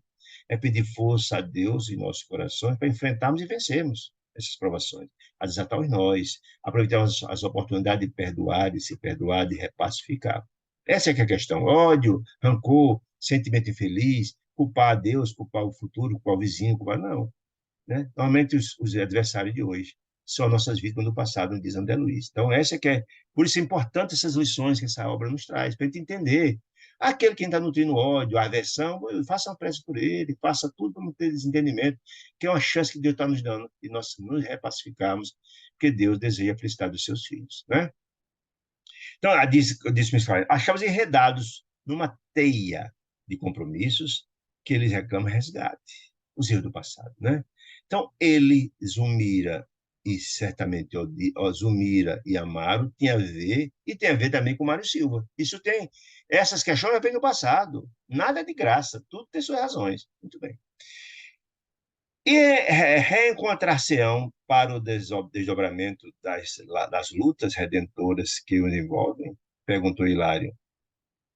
É pedir força a Deus em nossos corações para enfrentarmos e vencermos essas provações, a desatar em nós, aproveitarmos as oportunidades de perdoar, de se perdoar, de repacificar. Essa é que é a questão. Ódio, rancor, sentimento infeliz, culpar a Deus, culpar o futuro, culpar o vizinho, culpar... Não. Né? Normalmente, os adversários de hoje são nossas vítimas do passado, diz André Luiz. Então, essa que é... Por isso é importante essas lições que essa obra nos traz, para a gente entender. Aquele que está nutrindo ódio, aversão, faça uma prece por ele, faça tudo para não ter desentendimento, que é uma chance que Deus está nos dando, e nós nos repacificarmos, porque Deus deseja a felicidade dos seus filhos. Né? Então, disse Miss Klein, achamos enredados numa teia de compromissos que eles reclamam resgate, os erros do passado, né? Então, ele, Zumira e certamente Zumira e Amaro tinha a ver, e tem a ver também com Mário Silva. Isso tem, essas questões vêm do passado, nada é de graça, tudo tem suas razões. Muito bem. E reencontrar-se-ão para o desdobramento das lutas redentoras que os envolvem? Perguntou Hilário,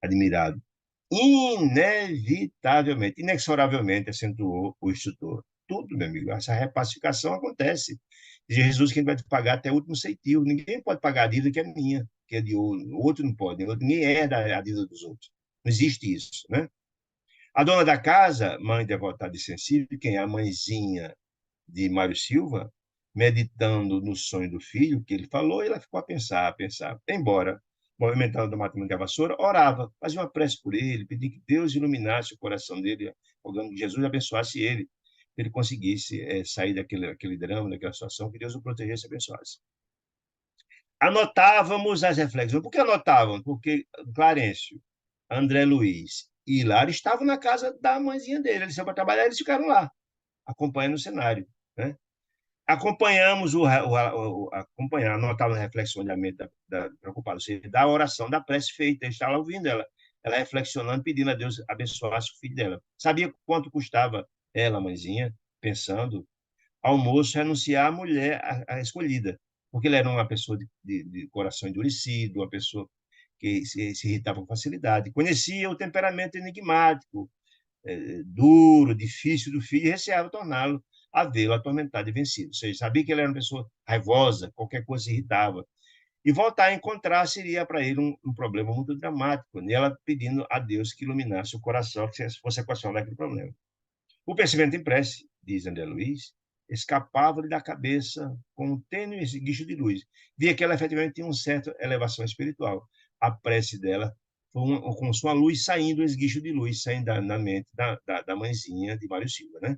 admirado. Inevitavelmente, inexoravelmente, acentuou o instrutor. Tudo, meu amigo, essa repacificação acontece. Diz Jesus que a gente vai pagar até o último centavo. Ninguém pode pagar a dívida que é minha, que é de outro. O outro não pode. Ninguém herda a dívida dos outros. Não existe isso, né? A dona da casa, mãe devotada e sensível, quem é a mãezinha de Mário Silva, meditando no sonho do filho que ele falou, e ela ficou a pensar. Embora, movimentando o matamento da vassoura, orava, fazia uma prece por ele, pedia que Deus iluminasse o coração dele, rogando que Jesus abençoasse ele, que ele conseguisse sair daquele drama, daquela situação, que Deus o protegesse e abençoasse. Anotávamos as reflexões. Por que anotávamos? Porque Clarencio, André Luiz e Hilário estavam na casa da mãezinha dele. Eles iam para trabalhar, eles ficaram lá, acompanhando o cenário. Né? Acompanhamos acompanhar, anotar na reflexão da mente preocupada, ou seja, da oração, da prece feita, ele estava ouvindo ela reflexionando, pedindo a Deus abençoasse o filho dela. Sabia quanto custava ela, mãezinha, pensando, ao moço renunciar à mulher a escolhida, porque ele era uma pessoa de coração endurecido, uma pessoa que se irritava com facilidade, conhecia o temperamento enigmático, duro, difícil do filho, e receava torná-lo a vê-lo atormentado e vencido. Ou seja, sabia que ele era uma pessoa raivosa, qualquer coisa se irritava. E voltar a encontrar seria para ele um problema muito dramático, e ela pedindo a Deus que iluminasse o coração, que fosse a equação daquele problema. O pensamento em prece, diz André Luiz, escapava-lhe da cabeça com um tênue guicho de luz. Via que ela efetivamente tinha uma certa elevação espiritual. A prece dela foi com sua luz saindo, um esguicho de luz saindo da mente da mãezinha de Mário Silva. Né?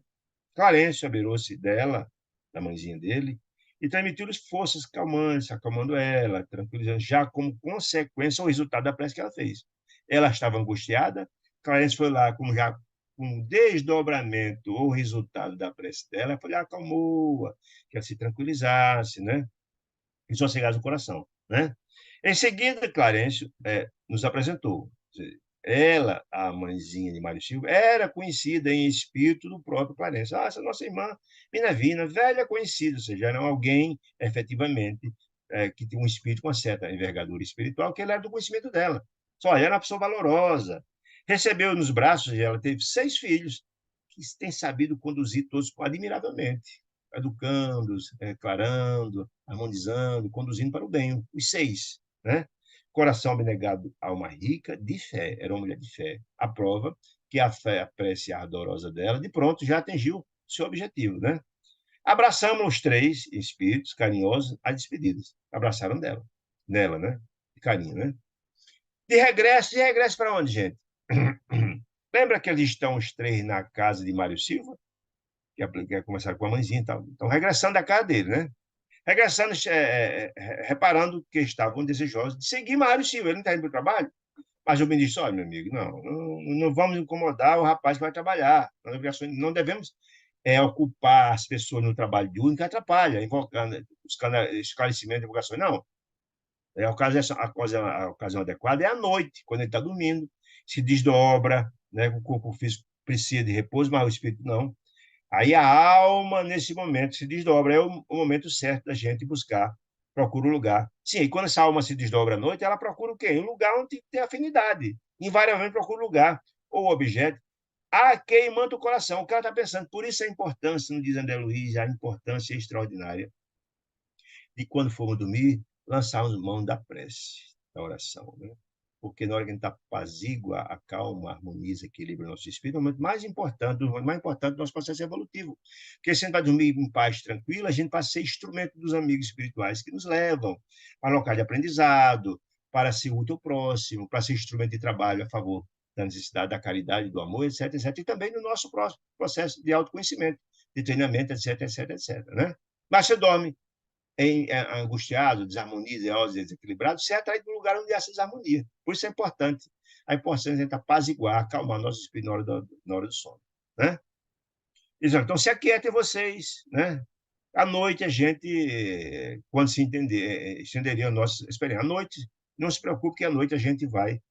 Clarence abeirou-se dela, da mãezinha dele, e transmitiu-lhes forças calmantes, acalmando ela, tranquilizando, já como consequência ou resultado da prece que ela fez. Ela estava angustiada, Clarence foi lá, como já um desdobramento ou resultado da prece dela, foi lá, acalmou-a, que ela se tranquilizasse, né? E sossegasse o coração, né? Em seguida, Clarence nos apresentou. Ela, a mãezinha de Mário Silva, era conhecida em espírito do próprio Clarence. Ah, essa nossa irmã Minervina, velha conhecida, ou seja, era alguém, efetivamente, que tinha um espírito com uma certa envergadura espiritual, que ele era do conhecimento dela. Só era uma pessoa valorosa. Recebeu nos braços, e ela teve 6 filhos, que tem sabido conduzir todos admiravelmente, educando-os, clarando, harmonizando, conduzindo para o bem, os 6, né? Coração abnegado, alma rica, de fé, era uma mulher de fé. A prova que a fé, a prece ardorosa dela, de pronto, já atingiu seu objetivo, né? Abraçamos os 3 espíritos carinhosos às despedidas. Abraçaram nela, né? De carinho, né? De regresso para onde, gente? Lembra que eles estão os três na casa de Mário Silva? Que começaram com a mãezinha e tal. Então, regressando da casa dele, né? Regressando, reparando que estavam desejosos de seguir Mário Silva. Ele não está indo para o trabalho. Mas o ministro disse: olha, meu amigo, não vamos incomodar o rapaz que vai trabalhar. Não devemos ocupar as pessoas no trabalho de um que atrapalha, invocando, buscando esclarecimento de invocações. Não. A ocasião adequada é à noite, quando ele está dormindo, se desdobra, né? O corpo físico precisa de repouso, mas o espírito não. Aí a alma, nesse momento, se desdobra. É o momento certo da gente buscar, procura o lugar. Sim, e quando essa alma se desdobra à noite, ela procura o quê? Um lugar onde tem que ter afinidade. Invariavelmente procura o lugar ou objeto a quem manda o coração. O cara está pensando. Por isso a importância, não diz André Luiz, a importância extraordinária de quando formos dormir, lançarmos mão da prece, da oração, né? Porque na hora que a gente apazigua, acalma, harmoniza, equilibra o nosso espírito, é o momento mais importante do nosso processo evolutivo. Porque se a gente vai dormir em paz, tranquilo, a gente passa a ser instrumento dos amigos espirituais que nos levam para local de aprendizado, para ser útil ao próximo, para ser instrumento de trabalho a favor da necessidade, da caridade, do amor, etc, etc. E também no nosso processo de autoconhecimento, de treinamento, etc, etc, etc. Né? Mas você dorme angustiado, desarmoniado, desequilibrado, você é atraído para um lugar onde há essa desarmonia. Por isso é importante. A importância de apaziguar, acalmar nosso espírito na hora do sono. Né? Então, se aquietem vocês. Né? À noite, a gente, quando se entender, estenderia a nossa experiência. À noite, não se preocupe que à noite a gente vai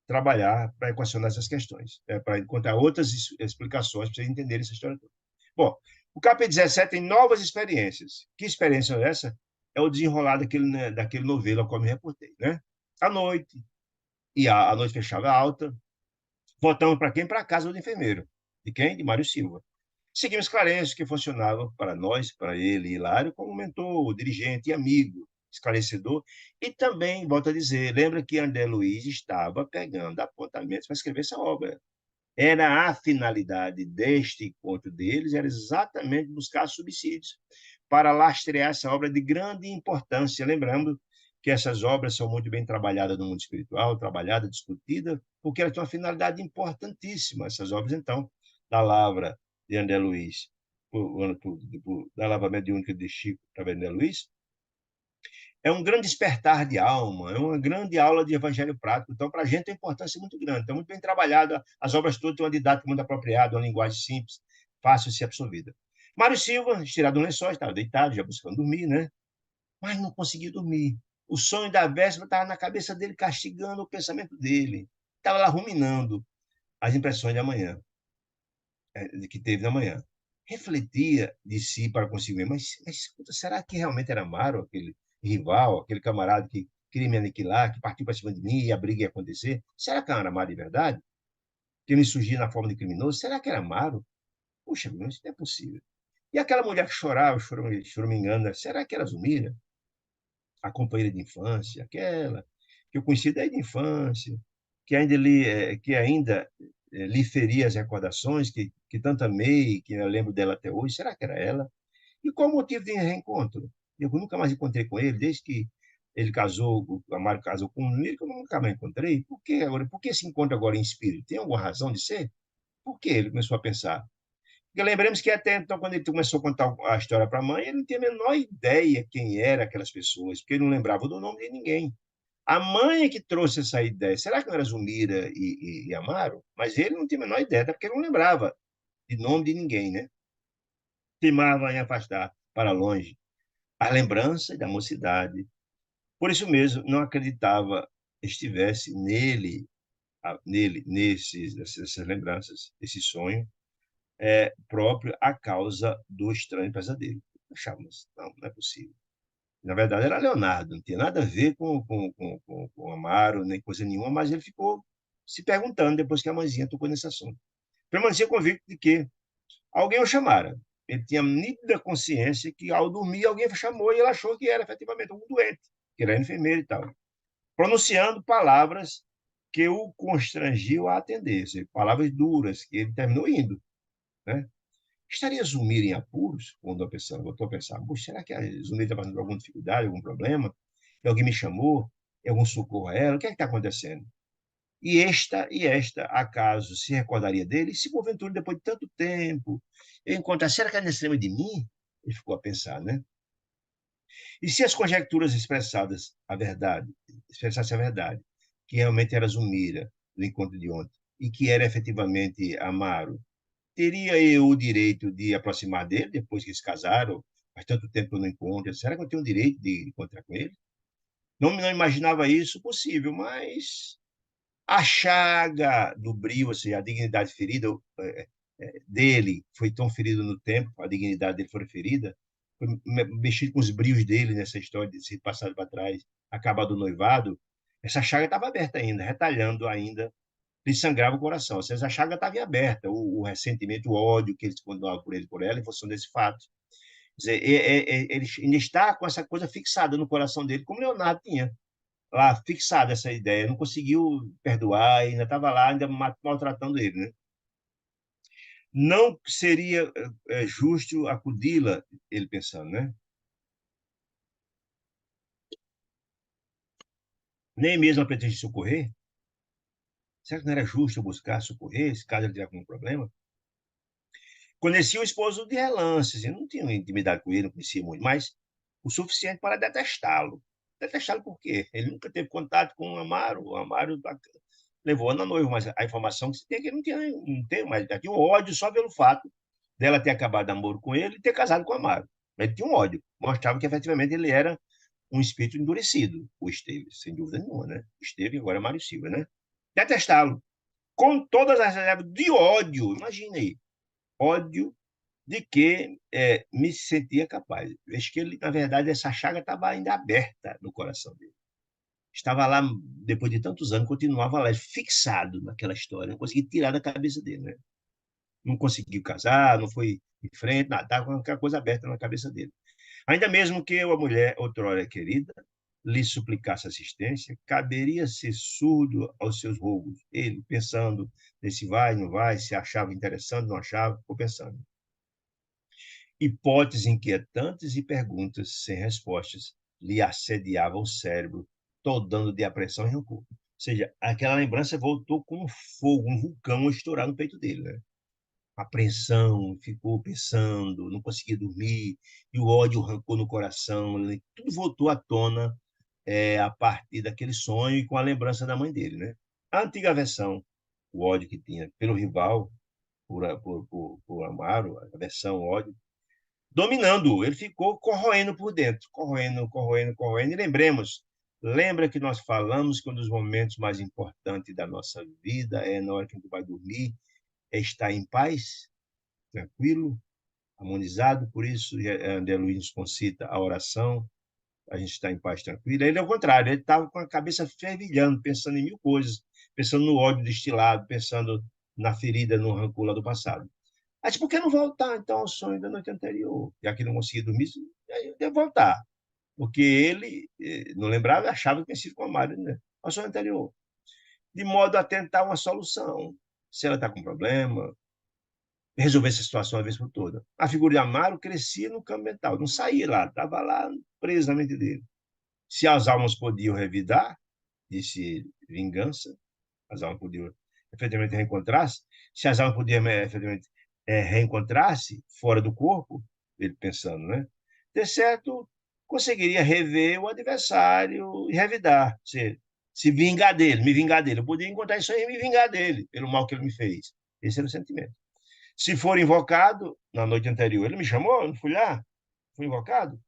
trabalhar para equacionar essas questões, para encontrar outras explicações para vocês entenderem essa história toda. Bom, o capítulo 17 tem novas experiências. Que experiência é essa? É o desenrolar daquele novelo ao qual me reportei. Né? À noite, e a noite fechava alta, voltamos para quem? Para a casa do enfermeiro. De quem? De Mário Silva. Seguimos Clarence, que funcionava para nós, para ele e Hilário, como mentor, dirigente e amigo, esclarecedor. E também, volto a dizer, lembra que André Luiz estava pegando apontamentos para escrever essa obra. Era a finalidade deste encontro deles, era exatamente buscar subsídios para lastrear essa obra de grande importância. Lembrando que essas obras são muito bem trabalhadas no mundo espiritual, trabalhadas, discutidas, porque elas têm uma finalidade importantíssima, essas obras, então, da Lavra de André Luiz, da Lavra Mediúnica de Chico, através de André Luiz, é um grande despertar de alma, é uma grande aula de evangelho prático. Então, para a gente, a importância é muito grande. Então, muito bem trabalhada, as obras todas têm uma didática muito apropriada, uma linguagem simples, fácil de ser absorvida. Mário Silva, estirado no lençol, estava deitado, já buscando dormir, né? Mas não conseguia dormir. O sonho da véspera estava na cabeça dele, castigando o pensamento dele. Estava lá ruminando as impressões da manhã, que teve na manhã. Refletia de si para consigo mesmo, mas será que realmente era Amaro, aquele rival, aquele camarada que queria me aniquilar, que partiu para cima de mim e a briga ia acontecer? Será que era Amaro de verdade? Que me surgia na forma de criminoso? Será que era Amaro? Puxa, isso não é possível. E aquela mulher que chorava, choramingando, será que era Zumira? A companheira de infância, aquela que eu conheci desde a infância, que ainda lhe feria as recordações, que tanto amei, que eu lembro dela até hoje. Será que era ela? E qual o motivo de reencontro? Eu nunca mais encontrei com ele, desde que ele casou, o Amaro casou com um que eu nunca mais encontrei. Por que agora? Por que esse encontro agora em espírito? Tem alguma razão de ser? Por que ele começou a pensar? Porque lembremos que até então, quando ele começou a contar a história para a mãe, ele não tinha a menor ideia quem eram aquelas pessoas, porque ele não lembrava do nome de ninguém. A mãe é que trouxe essa ideia. Será que não era Zumira e Amaro? Mas ele não tinha a menor ideia, até porque ele não lembrava de nome de ninguém, né? Teimava em afastar para longe a lembrança da mocidade. Por isso mesmo, não acreditava estivesse nessas lembranças, esse sonho próprio a causa do estranho pesadelo. Achávamos, não é possível. Na verdade, era Leonardo, não tinha nada a ver com Amaro, nem coisa nenhuma, mas ele ficou se perguntando depois que a mãezinha tocou nesse assunto. Permanecia convicto de que alguém o chamara. Ele tinha nítida consciência que, ao dormir, alguém o chamou e ele achou que era efetivamente um doente, que era enfermeiro e tal, pronunciando palavras que o constrangiam a atender, ou seja, palavras duras, que ele terminou indo. Né? Estaria Zumira em apuros? Quando voltou a pensar, será que a Zumira está passando por alguma dificuldade, algum problema? E alguém me chamou? É algum socorro a ela? O que é que está acontecendo? E esta, acaso, se recordaria dele? E se porventura, depois de tanto tempo, eu encontrasse, será que ela não se lembra de mim? Ele ficou a pensar, né? E se as conjecturas expressassem a verdade, que realmente era Zumira, do encontro de ontem, e que era efetivamente Amaro, teria eu o direito de aproximar dele depois que eles casaram? Faz tanto tempo que eu não encontro. Será que eu tenho o direito de encontrar com ele? Não imaginava isso possível, mas a chaga do brio, ou seja, a dignidade ferida dele foi tão ferida no tempo, a dignidade dele foi ferida, foi mexido com os brios dele nessa história de ser passado para trás, acabado o noivado. Essa chaga estava aberta ainda, retalhando ainda, lhe sangrava o coração. Ou seja, a chaga estava aberta, o ressentimento, o ódio que eles continuavam por ele, por ela, em função desse fato. Quer dizer, ele ainda está com essa coisa fixada no coração dele, como Leonardo tinha lá fixada essa ideia, não conseguiu perdoar, ainda estava lá, ainda maltratando ele, né? Não seria justo acudi-la, ele pensando, né? Nem mesmo a pretexto de socorrer. Será que não era justo eu buscar socorrer, se caso ele tivesse algum problema? Conhecia o esposo de relance, assim, não tinha intimidade com ele, não conhecia muito, mas o suficiente para detestá-lo. Detestá-lo por quê? Ele nunca teve contato com o Amaro levou Ana noiva, mas a informação que você tem é que ele não tem mais. Ele tinha um ódio só pelo fato dela ter acabado namoro com ele e ter casado com o Amaro. Ele tinha um ódio. Mostrava que efetivamente ele era um espírito endurecido, o Esteves, sem dúvida nenhuma, né? Esteve agora é Mário Silva, né? Detestá-lo. Com todas as reservas de ódio, imagina aí, ódio de que me sentia capaz. Vejo que ele, na verdade, essa chaga estava ainda aberta no coração dele. Estava lá, depois de tantos anos, continuava lá, fixado naquela história, não conseguia tirar da cabeça dele, né? Não conseguiu casar, não foi em frente, nada, estava com aquela coisa aberta na cabeça dele. Ainda mesmo que a mulher, outrora querida, lhe suplicasse assistência, caberia ser surdo aos seus rogos. Ele, pensando nesse vai, não vai, se achava interessante, não achava, ficou pensando. Hipóteses inquietantes e perguntas sem respostas lhe assediavam o cérebro, toldando de apreensão e rancor. Ou seja, aquela lembrança voltou como um fogo, um vulcão a estourar no peito dele, né? Apreensão, ficou pensando, não conseguia dormir, e o ódio, o rancor no coração, tudo voltou à tona a partir daquele sonho e com a lembrança da mãe dele, né? A antiga versão, o ódio que tinha pelo rival, por Amaro, a versão ódio, dominando, ele ficou corroendo por dentro, corroendo, corroendo, corroendo. E lembremos, lembra que nós falamos que um dos momentos mais importantes da nossa vida é na hora que a gente vai dormir, é estar em paz, tranquilo, harmonizado. Por isso, André Luiz nos concita a oração, a gente está em paz, tranquilo. Ele, ao contrário, ele estava com a cabeça fervilhando, pensando em mil coisas, pensando no ódio destilado, pensando na ferida, no rancor lá do passado. Mas por que não voltar, então, ao sonho da noite anterior? Já que não conseguia dormir, aí eu devo voltar. Porque ele não lembrava, achava que tinha sido com a Mari, né? Ao sonho anterior. De modo a tentar uma solução. Se ela está com problema, resolver essa situação uma vez por toda. A figura de Amaro crescia no campo mental, não saía lá, estava lá preso na mente dele. Se as almas podiam revidar, disse vingança, as almas podiam efetivamente reencontrar-se, se as almas podiam efetivamente reencontrar-se fora do corpo, ele pensando, né? De certo, conseguiria rever o adversário e revidar, se vingar dele, me vingar dele. Eu podia encontrar isso aí e me vingar dele, pelo mal que ele me fez. Esse era o sentimento. Se for invocado, na noite anterior, ele me chamou, eu não fui lá, fui invocado,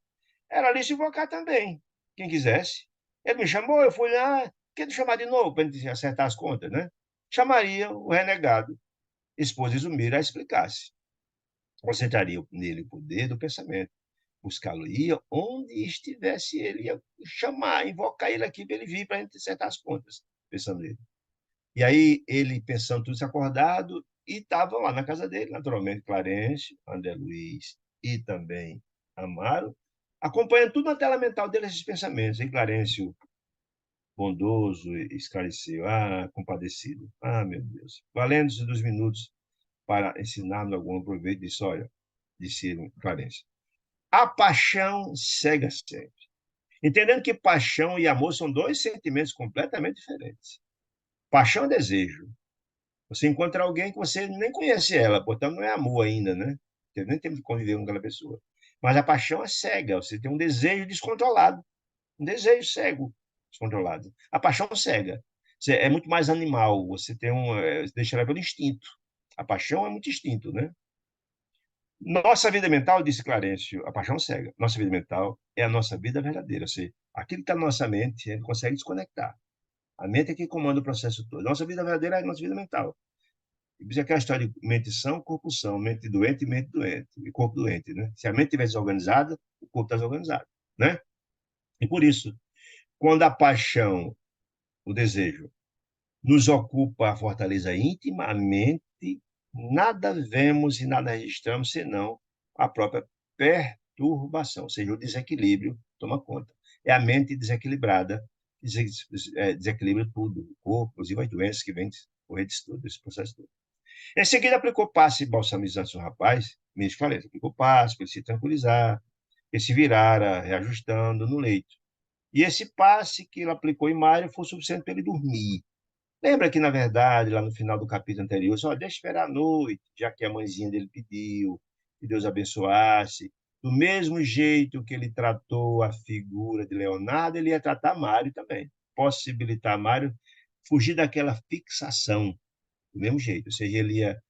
era ali se invocar também, quem quisesse. Ele me chamou, eu fui lá, quer te chamar de novo para a gente acertar as contas, né? Chamaria o renegado, esposa de Zumira, a explicasse. Concentraria nele o poder do pensamento. Buscá-lo-ia onde estivesse ele, ia chamar, invocar ele aqui para ele vir para a gente acertar as contas, pensando nele. E aí ele, pensando tudo isso acordado, e estavam lá na casa dele, naturalmente, Clarence, André Luiz e também Amaro, acompanhando tudo na tela mental dele, esses pensamentos. E Clarence, bondoso, esclareceu, compadecido. Meu Deus. Valendo-se dos minutos para ensinar-nos algum proveito, disse, olha, disse Clarence, a paixão cega sempre. Entendendo que paixão e amor são dois sentimentos completamente diferentes. Paixão é desejo. Você encontra alguém que você nem conhece ela, portanto não é amor ainda, né? Você nem tem que conviver com aquela pessoa. Mas a paixão é cega, você tem um desejo descontrolado, um desejo cego, descontrolado. A paixão cega. É muito mais animal, você tem você deixa ela pelo instinto. A paixão é muito instinto, né? Nossa vida mental, disse Clarencio, a paixão cega. Nossa vida mental é a nossa vida verdadeira. Ou seja, aquilo que está na nossa mente, a gente consegue desconectar. A mente é que comanda o processo todo. Nossa vida verdadeira é a nossa vida mental. E por isso é aquela história de mente sã, corpo são, mente doente, e corpo doente, né? Se a mente estiver desorganizada, o corpo está desorganizado, né? E por isso, quando a paixão, o desejo, nos ocupa a fortaleza intimamente, nada vemos e nada registramos senão a própria perturbação, ou seja, o desequilíbrio toma conta. É a mente desequilibrada que desequilibra tudo, o corpo, inclusive as doenças que vêm decorrer disso tudo, desse processo todo. Em seguida, aplicou passe balsamizante no rapaz, me esclarece, aplicou passe para ele se tranquilizar, ele se virara, reajustando no leito. E esse passe que ele aplicou em Mário foi suficiente para ele dormir. Lembra que, na verdade, lá no final do capítulo anterior, só deixa esperar a noite, já que a mãezinha dele pediu, que Deus abençoasse. Do mesmo jeito que ele tratou a figura de Leonardo, ele ia tratar Mário também. Possibilitar Mário fugir daquela fixação, do mesmo jeito. Ou seja, ele ia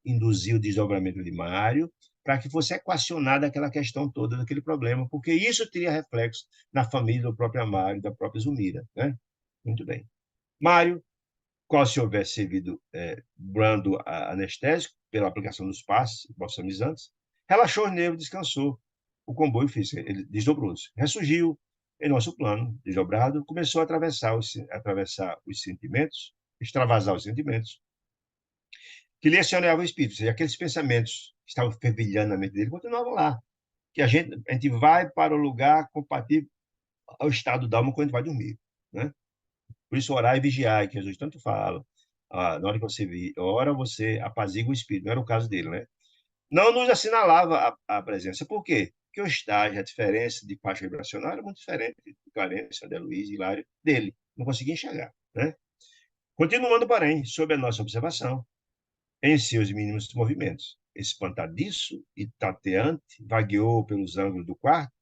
induzir o desdobramento de Mário para que fosse equacionada aquela questão toda daquele problema, porque isso teria reflexo na família do próprio Mário, da própria Zumira. Né? Muito bem. Mário, qual se houvesse servido brando anestésico pela aplicação dos passes balsamizantes, relaxou os nervos, descansou. O comboio fez, ele desdobrou-se. Ressurgiu em nosso plano, desdobrado, começou a atravessar os sentimentos, extravasar os sentimentos, que lhe acionava o espírito, ou seja, aqueles pensamentos que estavam fervilhando na mente dele continuavam lá. Que a gente vai para o lugar compatível ao estado da alma quando a gente vai dormir. Né? Por isso, orar e vigiar, que Jesus tanto fala. Na hora que você ora, você apazigua o espírito. Não era o caso dele, né? Não nos assinalava a presença. Por quê? Porque o estágio, a diferença de faixa vibracional era muito diferente de Clarence, André Luiz, Hilário, dele. Não conseguia enxergar. Né? Continuando, porém, sob a nossa observação, em seus mínimos movimentos. Espantadiço e tateante, vagueou pelos ângulos do quarto,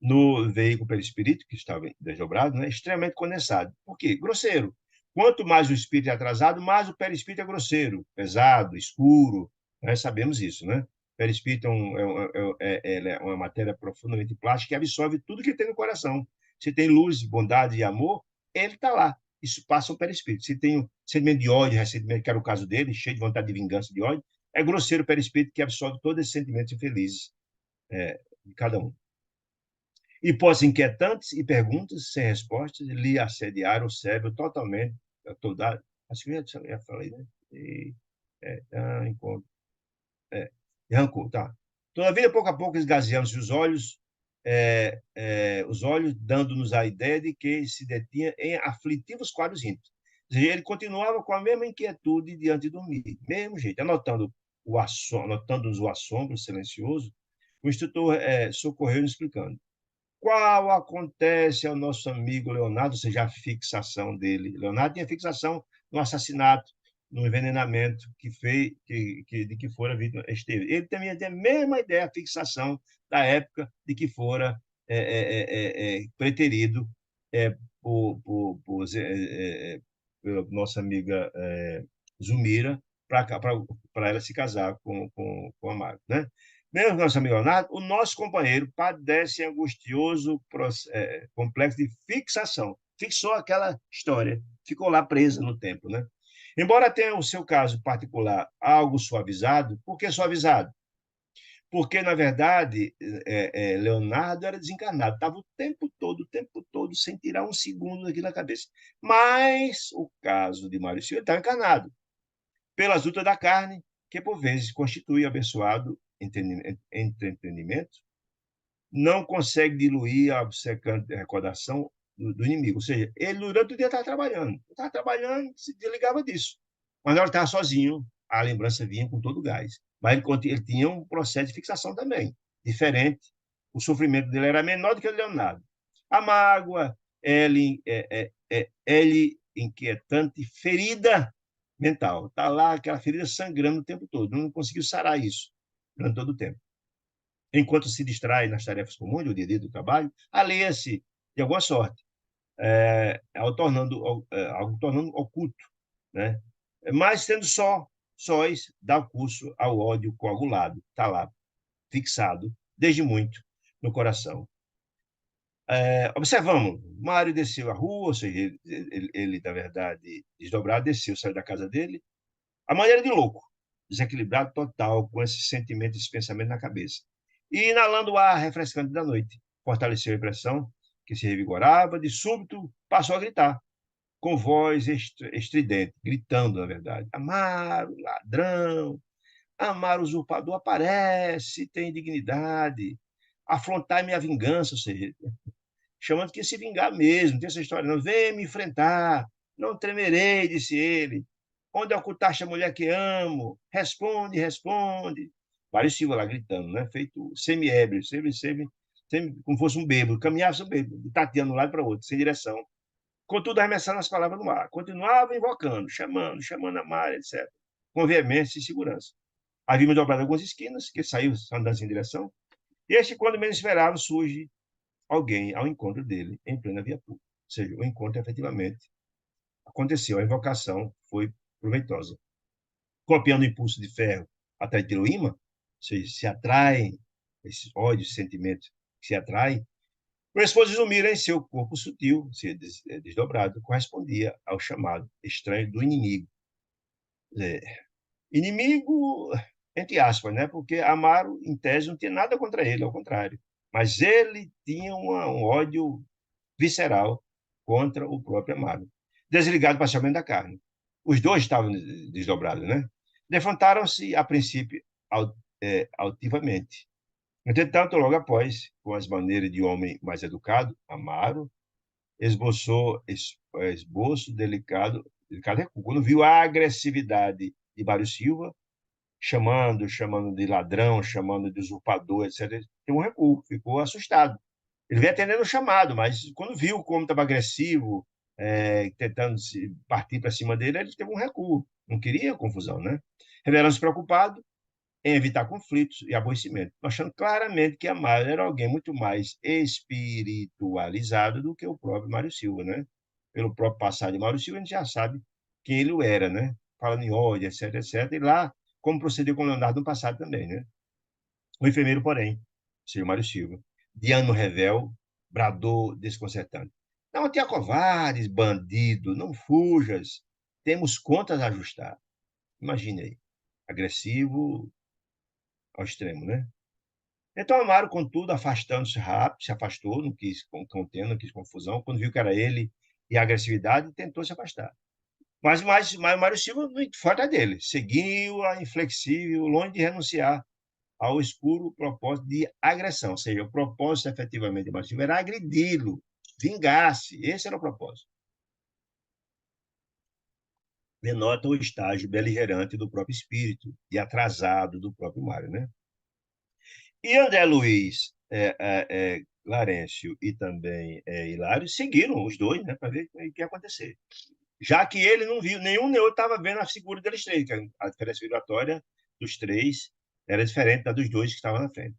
no veículo perispírito, que estava desdobrado, né, extremamente condensado. Por quê? Grosseiro. Quanto mais o espírito é atrasado, mais o perispírito é grosseiro, pesado, escuro. Nós sabemos isso, né? O perispírito é uma matéria profundamente plástica que absorve tudo que tem no coração. Se tem luz, bondade e amor, ele está lá. Isso passa o perispírito. Se tem um sentimento de ódio, ressentimento, que era o caso dele, cheio de vontade de vingança, de ódio, é grosseiro o perispírito que absorve todos esses sentimentos infelizes de cada um. Hipóteses inquietantes e perguntas sem respostas lhe assediaram o cérebro totalmente. Acho que eu já falei, né? Encontro. Rancor, tá. Todavia, pouco a pouco, esgazeando-se os olhos, dando-nos a ideia de que se detinha em aflitivos quadros íntimos. Ou seja, ele continuava com a mesma inquietude diante de dormir, mesmo jeito, anotando-nos o assombro silencioso, o instrutor socorreu-nos explicando. Qual acontece ao nosso amigo Leonardo, ou seja, a fixação dele. Leonardo tinha fixação no assassinato, no envenenamento de que fora vítima esteve. Ele também tem a mesma ideia, a fixação da época de que fora preterido pela nossa amiga Zumira para ela se casar com Amaro. Né? Mesmo nosso amigo Leonardo, o nosso companheiro padece angustioso complexo de fixação. Fixou aquela história, ficou lá presa no tempo. Né? Embora tenha o seu caso particular algo suavizado, por que suavizado? Porque, na verdade, Leonardo era desencarnado, estava o tempo todo, sem tirar um segundo daquilo na cabeça. Mas o caso de Mário Silva estava encarnado, pelas lutas da carne, que por vezes constitui abençoado entretenimento, não consegue diluir a obcecante recordação do inimigo. Ou seja, ele durante o dia estava trabalhando, se desligava disso. Mas na hora estava sozinho, a lembrança vinha com todo o gás. Mas ele tinha um processo de fixação também, diferente. O sofrimento dele era menor do que o de Leonardo. A mágoa, ele inquietante ferida mental. Está lá aquela ferida sangrando o tempo todo. Não conseguiu sarar isso durante todo o tempo. Enquanto se distrai nas tarefas comuns do dia a dia do trabalho, alheia-se de alguma sorte, algo tornando oculto, né? Mas sendo sóis, dá curso ao ódio coagulado, está lá, fixado, desde muito, no coração. Observamos, Mário desceu a rua, ou seja, ele, na verdade, desdobrado, desceu, saiu da casa dele, a maneira de louco, desequilibrado total, com esse sentimento, esse pensamento na cabeça. E inalando o ar refrescante da noite, fortaleceu a impressão que se revigorava, de súbito passou a gritar, com voz estridente, gritando, na verdade, Amaro, ladrão, Amaro, usurpador, aparece, tem dignidade, afrontar minha vingança, ou seja, chamando que ia se vingar mesmo, tem essa história, não, vem me enfrentar, não tremerei, disse ele, onde ocultaste a mulher que amo? Responde, responde. Mário Silva lá gritando, né? Feito semi-ébrio, como fosse um bêbado, caminhava um bêbado, tateando de um lado para o outro, sem direção. Contudo, arremessando as palavras no ar. Continuava invocando, chamando a Mária, etc. Com veemência e segurança. Havíamos dobrado algumas esquinas, que saiu andando sem direção, e este, quando menos esperava, surge alguém ao encontro dele, em plena via pública. Ou seja, o encontro efetivamente aconteceu, a invocação foi proveitosa. Copiando o impulso de ferro atrás de imã, ou seja, se atraem, esses ódios, sentimentos que se atraem, o esposo Zumira, em seu corpo sutil, se desdobrado, correspondia ao chamado estranho do inimigo. Inimigo, entre aspas, né? Porque Amaro, em tese, não tinha nada contra ele, ao contrário. Mas ele tinha um ódio visceral contra o próprio Amaro, desligado parcialmente da carne. Os dois estavam desdobrados, né? Defrontaram-se, a princípio, altivamente. Entretanto, logo após, com as maneiras de homem mais educado, Amaro esboçou esboço delicado recuo. Quando viu a agressividade de Mário Silva, chamando de ladrão, chamando de usurpador, etc., tem um recuo, ficou assustado. Ele veio atendendo o chamado, mas quando viu como estava agressivo, tentando partir para cima dele, ele teve um recuo. Não queria confusão, né? Revelando-se preocupado em evitar conflitos e aborrecimento, achando claramente que Amaro era alguém muito mais espiritualizado do que o próprio Mário Silva, né? Pelo próprio passado de Mário Silva, a gente já sabe quem ele era, né? Falando em ódio, etc, etc. E lá, como procedeu com o Leonardo no passado também, né? O enfermeiro, porém, senhor Mário Silva, de ano revel, bradou desconcertante. Não te acovardes, bandido, não fujas. Temos contas a ajustar. Imagine aí. Agressivo ao extremo, né? Então, Amaro, contudo, afastando-se rápido, se afastou, não quis contendo, não quis confusão. Quando viu que era ele e a agressividade, tentou se afastar. Mas Mário Silva não foi atrás dele. Seguiu-a inflexível, longe de renunciar ao escuro propósito de agressão. Ou seja, o propósito, efetivamente, de Mário Silva era agredi-lo, vingar-se. Esse era o propósito. Denota o estágio beligerante do próprio espírito e atrasado do próprio Mário, né? E André Luiz, Clarencio e também Hilário seguiram os dois, né, para ver o que ia acontecer. Já que ele não viu, nenhum nem outro estava vendo a figura deles três, que a diferença vibratória dos três era diferente da dos dois que estavam na frente.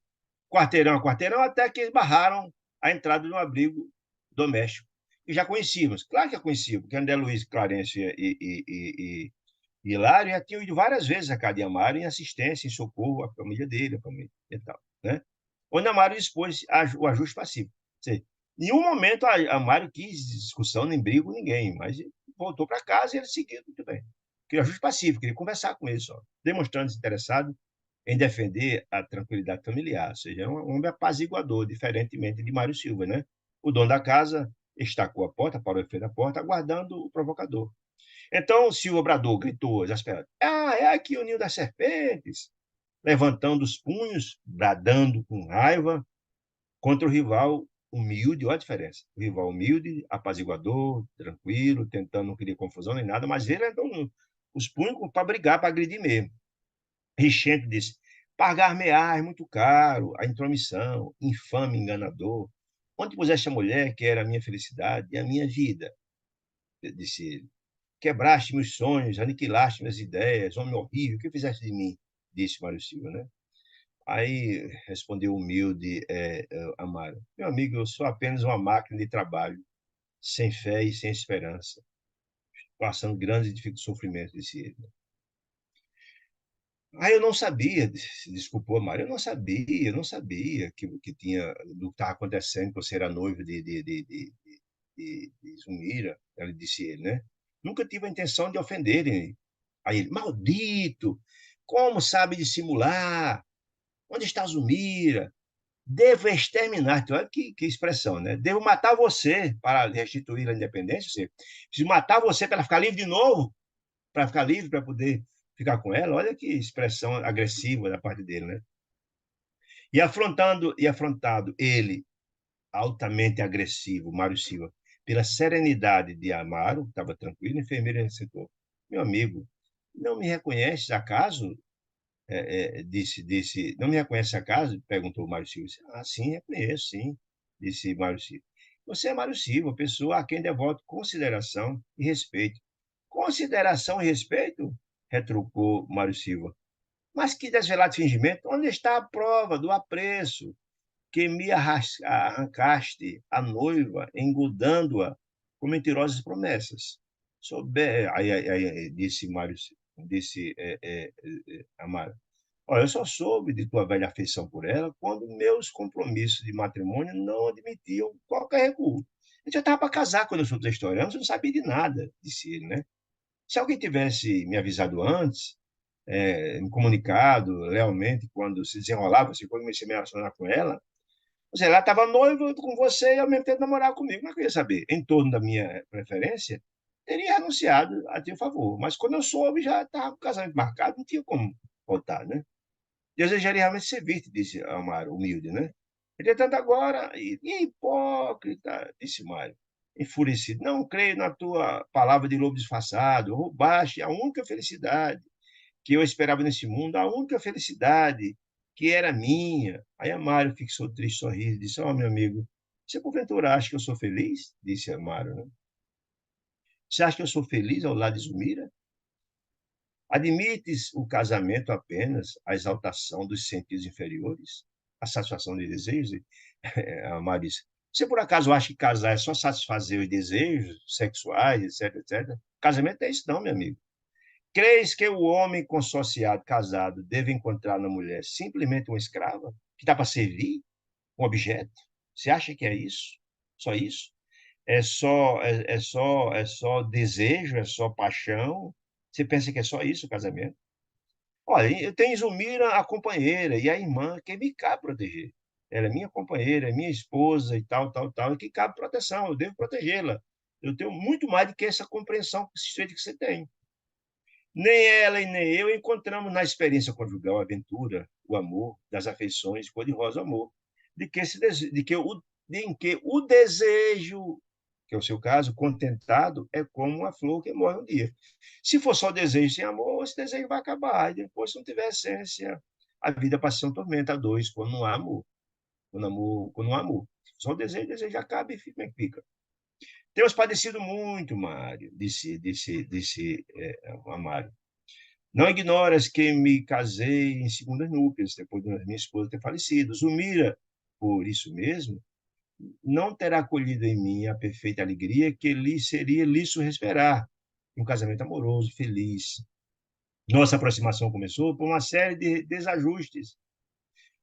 Quarteirão a quarteirão, até que eles barraram a entrada de um abrigo doméstico. E já conhecíamos, claro que já conhecíamos, porque André Luiz, Clarencio e Hilário já tinham ido várias vezes a casa de Amaro em assistência, em socorro à família dele, à família e tal, né? Onde Amaro expôs o ajuste passivo. Ou seja, em nenhum momento Amaro quis discussão, nem briga com ninguém, mas voltou para casa e ele seguiu muito bem. Queria ajuste passivo, queria conversar com ele só, demonstrando-se interessado em defender a tranquilidade familiar, ou seja, é um homem apaziguador, diferentemente de Mário Silva, né? O dono da casa estacou a porta, parou em frente da porta, aguardando o provocador. Então Silva bradou, gritou, exasperado: Ah, é aqui o ninho das serpentes! Levantando os punhos, bradando com raiva contra o rival humilde, olha a diferença. O rival humilde, apaziguador, tranquilo, tentando, não queria confusão nem nada, mas ele andou os punhos para brigar, para agredir mesmo. Richente disse: Pagar-me-ás muito caro, a intromissão, infame enganador. Onde puseste a mulher que era a minha felicidade e a minha vida? disse ele. Quebraste meus sonhos, aniquilaste minhas ideias, homem horrível, o que fizeste de mim? Disse Mário Silva, né? Aí respondeu humilde Amaro: meu amigo, eu sou apenas uma máquina de trabalho, sem fé e sem esperança, passando grandes sofrimentos, disse ele. Aí eu não sabia, se desculpou, Amaro, eu não sabia que tinha, do que estava acontecendo, que você era noivo de Zumira, ele disse ele, né? Nunca tive a intenção de ofender ele. Aí ele: maldito, como sabe dissimular? Onde está Zumira? Devo exterminar. Olha que expressão, né? Devo matar você para restituir a independência. Você preciso matar você para ela ficar livre de novo, para ficar livre, para poder ficar com ela. Olha que expressão agressiva da parte dele, né? E afrontado ele, altamente agressivo, Mário Silva, pela serenidade de Amaro, estava tranquilo, a enfermeira recitou: meu amigo, não me reconheces acaso? Disse, não me reconhece acaso? Perguntou Mário Silva. Ah, sim, reconheço, sim, disse Mário Silva. Você é Mário Silva, pessoa a quem devoto consideração e respeito. Consideração e respeito? Retrucou Mário Silva. Mas que desvelado fingimento! Onde está a prova do apreço que me arrancaste a noiva, engudando-a com mentirosas promessas? Aí, disse Mário, disse Amaro: olha, eu só soube de tua velha afeição por ela quando meus compromissos de matrimônio não admitiam qualquer recuo. Eu já estava para casar quando eu soube da história, antes eu não sabia de nada, disse ele, né? Se alguém tivesse me avisado antes, me comunicado lealmente quando se desenrolava, assim, quando comecei a me relacionar com ela, ou seja, ela estava noiva com você e ao mesmo tempo namorar comigo. Como é que eu ia saber? Em torno da minha preferência, teria renunciado a teu favor. Mas quando eu soube, já estava o casamento marcado, não tinha como voltar, né? Desejaria realmente servir-te, disse Amaro, humilde, né? Entretanto, agora, hipócrita, disse Mário, enfurecido, não creio na tua palavra de lobo disfarçado, roubaste a única felicidade que eu esperava nesse mundo, a única felicidade que era minha. Aí Amário fixou triste sorriso e disse: ó, meu amigo, você porventura acha que eu sou feliz? Disse Amário, né? Você acha que eu sou feliz ao lado de Zumira? Admites o casamento apenas a exaltação dos sentidos inferiores, a satisfação de desejos? Amário disse: você por acaso acha que casar é só satisfazer os desejos sexuais, etc, etc? Casamento é isso não, meu amigo. Crees que o homem consociado, casado, deve encontrar na mulher simplesmente uma escrava que está para servir, um objeto? Você acha que é isso? Só isso? É só desejo, é só paixão? Você pensa que é só isso o casamento? Olha, eu tenho Zumira, a companheira, e a irmã, que me cabe proteger. Ela é minha companheira, é minha esposa e tal, tal, tal, e que cabe proteção, eu devo protegê-la. Eu tenho muito mais do que essa compreensão que você tem. Nem ela e nem eu encontramos na experiência conjugal a aventura, o amor, das afeições, cor-de-rosa amor, de que, em que o desejo, que é o seu caso, contentado, é como uma flor que morre um dia. Se for só desejo sem amor, esse desejo vai acabar, e depois, se não tiver essência, a vida passa a ser um tormento a dois, quando não há amor. Quando não há amor. Só o desejo acaba e fica, como é que fica? Temos padecido muito, Mário, disse Mário. Não ignoras que me casei em segundas núpcias, depois da minha esposa ter falecido. Zumira, por isso mesmo, não terá acolhido em mim a perfeita alegria que lhe seria lícito esperar. Um casamento amoroso, feliz. Nossa aproximação começou por uma série de desajustes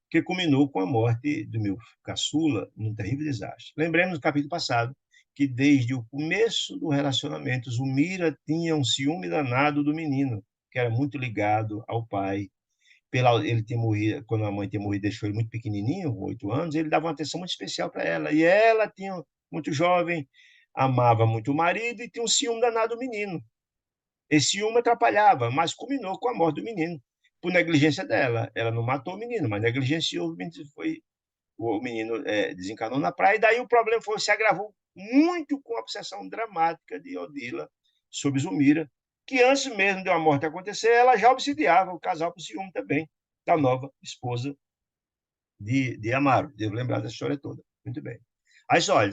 que culminou com a morte do meu caçula num terrível desastre. Lembremos no capítulo passado que desde o começo do relacionamento, Zumira tinha um ciúme danado do menino, que era muito ligado ao pai. Ele ter morrido, quando a mãe tinha morrido, deixou ele muito pequenininho, com 8 anos, ele dava uma atenção muito especial para ela. E ela tinha muito jovem, amava muito o marido e tinha um ciúme danado do menino. Esse ciúme atrapalhava, mas culminou com a morte do menino, por negligência dela. Ela não matou o menino, mas negligenciou, o menino desencarnou na praia, e daí o problema se agravou muito com a obsessão dramática de Odila sobre Zumira, que antes mesmo de uma morte acontecer, ela já obsidiava o casal por ciúme também, da nova esposa de Amaro. Devo lembrar dessa história toda. Muito bem. Aí, olha,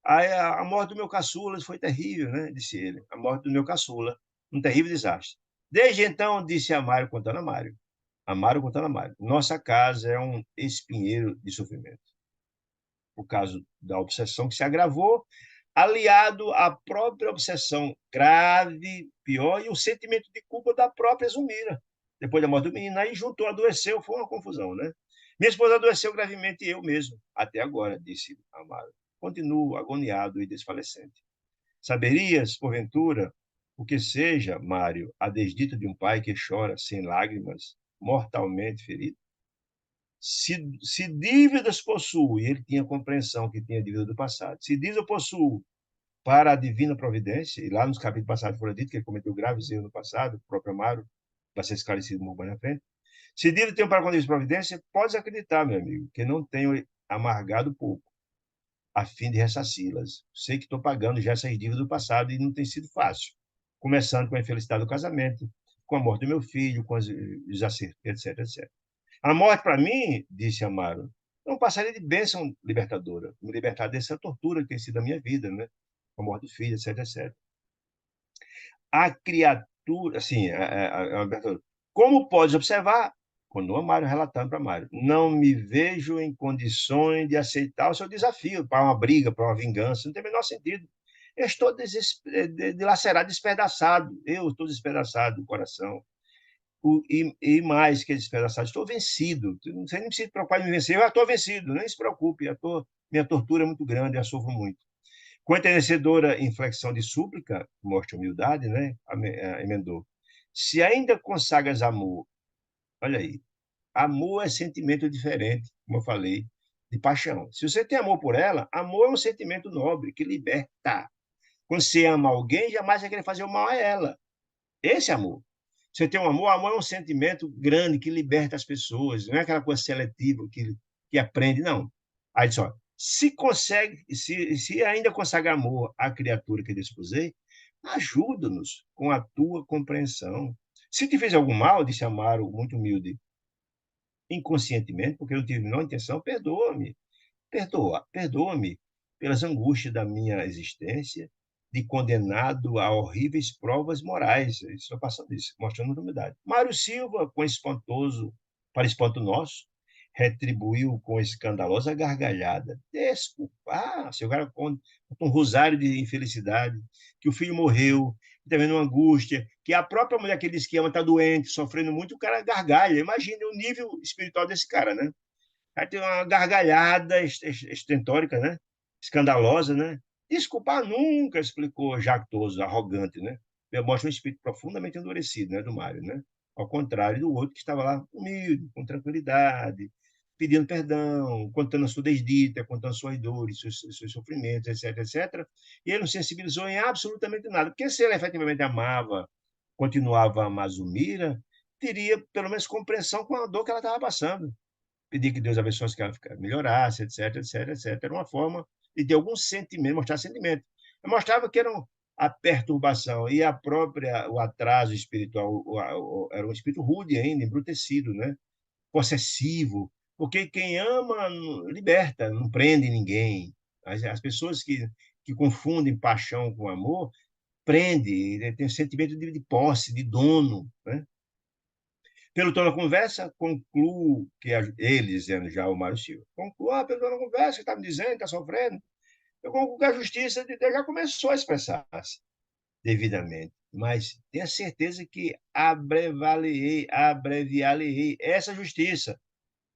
Aí a morte do meu caçula foi terrível, né? Disse ele. A morte do meu caçula, um terrível desastre. Desde então, disse a Mário, contando a Mário. A Mário contando a Mário. Nossa casa é um espinheiro de sofrimento. Por causa da obsessão que se agravou, aliado à própria obsessão grave, pior, e o sentimento de culpa da própria Zumira. Depois da morte do menino, aí juntou, adoeceu, foi uma confusão, né? Minha esposa adoeceu gravemente e eu mesmo, até agora, disse Amaro. Continuo agoniado e desfalecente. Saberias, porventura, o que seja, Mário, a desdita de um pai que chora sem lágrimas, mortalmente ferido? Se dívidas possuo, e ele tinha compreensão que tinha dívida do passado, se dívida possuo para a divina providência, e lá nos capítulos passados foi dito que ele cometeu graves erros no passado, o próprio Amaro vai ser esclarecido muito mais na frente. Se dívida tenho para com a divina providência, podes acreditar, meu amigo, que não tenho amargado pouco, a fim de ressarci-las. Sei que estou pagando já essas dívidas do passado e não tem sido fácil. Começando com a infelicidade do casamento, com a morte do meu filho, com os acertos, etc, etc. A morte, para mim, disse Amaro, não passaria de bênção libertadora, me libertar dessa tortura que tem sido a minha vida, né? A morte do filho, etc, etc. A criatura, assim, como podes observar, quando o Mário relatando para Mário, não me vejo em condições de aceitar o seu desafio para uma briga, para uma vingança, não tem o menor sentido. Eu estou dilacerado, despedaçado, eu estou despedaçado do coração. E mais que despedaçado, estou vencido. Você nem precisa se preocupar em me vencer, eu já estou vencido, nem se preocupe, minha tortura é muito grande, eu sofro muito. Com a enternecedora inflexão de súplica, mostra humildade, né? Emendou. Se ainda consagras amor, olha aí, amor é sentimento diferente, como eu falei, de paixão. Se você tem amor por ela, amor é um sentimento nobre que liberta. Quando você ama alguém, jamais vai querer fazer o mal a ela. Esse é amor. Você tem um amor, amor é um sentimento grande que liberta as pessoas, não é aquela coisa seletiva que aprende, não. Aí diz, ó, se ainda consagra amor à criatura que desposei, ajuda-nos com a tua compreensão. Se te fez algum mal, disse Amaro, muito humilde, inconscientemente, porque eu não tive a menor intenção, perdoa-me. Perdoa-me pelas angústias da minha existência, de condenado a horríveis provas morais. Estou passando isso, mostrando humildade. Mário Silva, com espantoso, para espanto nosso, retribuiu com escandalosa gargalhada. Desculpa, seu cara com um rosário de infelicidade, que o filho morreu, que está vendo uma angústia, que a própria mulher que ele diz que ama está doente, sofrendo muito, o cara gargalha. Imagine o nível espiritual desse cara, né? Aí tem uma gargalhada estentórica, né? Escandalosa, né? Desculpar nunca, explicou jactoso, arrogante, né? Mostra um espírito profundamente endurecido, né, do Mário, né? Ao contrário do outro que estava lá humilde, com tranquilidade, pedindo perdão, contando a sua desdita, contando suas dores, seus sofrimentos, etc, etc. E ele não sensibilizou em absolutamente nada, porque se ele efetivamente amava, continuava a amar Zumira, teria pelo menos compreensão com a dor que ela estava passando, pedir que Deus abençoe que ela melhorasse, etc, etc, etc. Era uma forma de ter algum sentimento, mostrar sentimento. Eu mostrava que era a perturbação e a própria, o atraso espiritual, era um espírito rude ainda, embrutecido, né? Possessivo, porque quem ama liberta, não prende ninguém. As pessoas que confundem paixão com amor, prende, tem um sentimento de posse, de dono, né? Pelo tom da conversa, concluo que ele, dizendo já o Mário Silva, concluo, pelo tom da conversa, que está me dizendo, está sofrendo, eu concluo que a justiça de Deus já começou a expressar-se devidamente, mas tenha certeza que abreviar-lhe essa justiça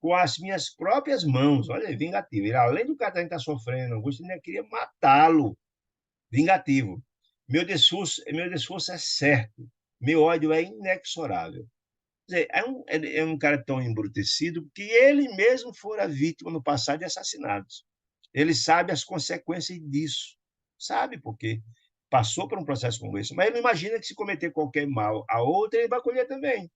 com as minhas próprias mãos. Olha, vingativo. Ele, além do cara que está sofrendo, Augusto ainda queria matá-lo. Vingativo. Meu desforço é certo. Meu ódio é inexorável. Dizer, é um cara tão embrutecido que ele mesmo fora vítima no passado de assassinatos. Ele sabe as consequências disso. Sabe por quê? Passou por um processo como esse. Mas ele não imagina que se cometer qualquer mal a outra, ele vai colher também.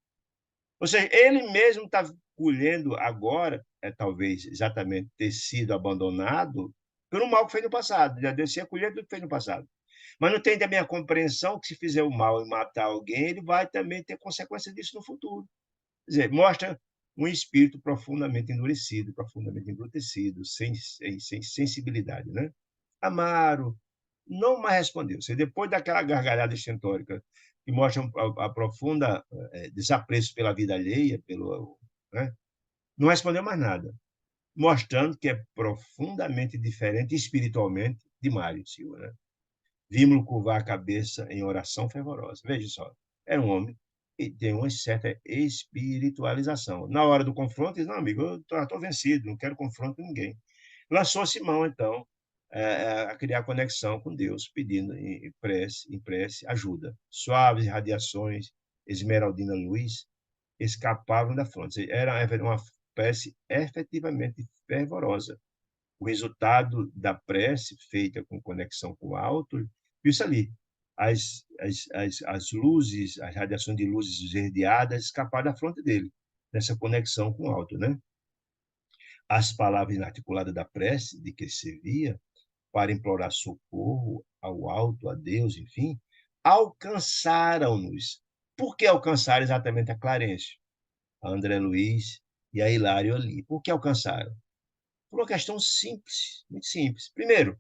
Ou seja, ele mesmo está colhendo agora, talvez exatamente ter sido abandonado pelo mal que fez no passado. Já descia colher tudo que fez no passado. Mas não tem também a compreensão que se fizer o mal e matar alguém, ele vai também ter consequência disso no futuro. Quer dizer, mostra um espírito profundamente endurecido, profundamente embrutecido, sem sensibilidade, né? Amaro, não mais respondeu. Você, depois daquela gargalhada estentórica que mostra a profunda desapreço pela vida alheia, né? Não respondeu mais nada, mostrando que é profundamente diferente espiritualmente de Mário Silva. Né? Vimos-lo curvar a cabeça em oração fervorosa. Veja só, era um homem que tem uma certa espiritualização. Na hora do confronto, ele diz, não, amigo, eu estou vencido, não quero confronto com ninguém. Lançou-se mão, então, a criar conexão com Deus, pedindo em prece ajuda. Suaves radiações, esmeraldina luz, escapavam da fronte. Era uma prece efetivamente fervorosa. O resultado da prece feita com conexão com o alto, isso ali, as luzes, as radiações de luzes esverdeadas escaparam da fronte dele, nessa conexão com o alto, né? As palavras inarticuladas da prece, de que servia, para implorar socorro ao alto, a Deus, enfim, alcançaram-nos. Por que alcançaram exatamente a Clarencio, a André Luiz e a Hilário ali? Por que alcançaram? Por uma questão simples, muito simples. Primeiro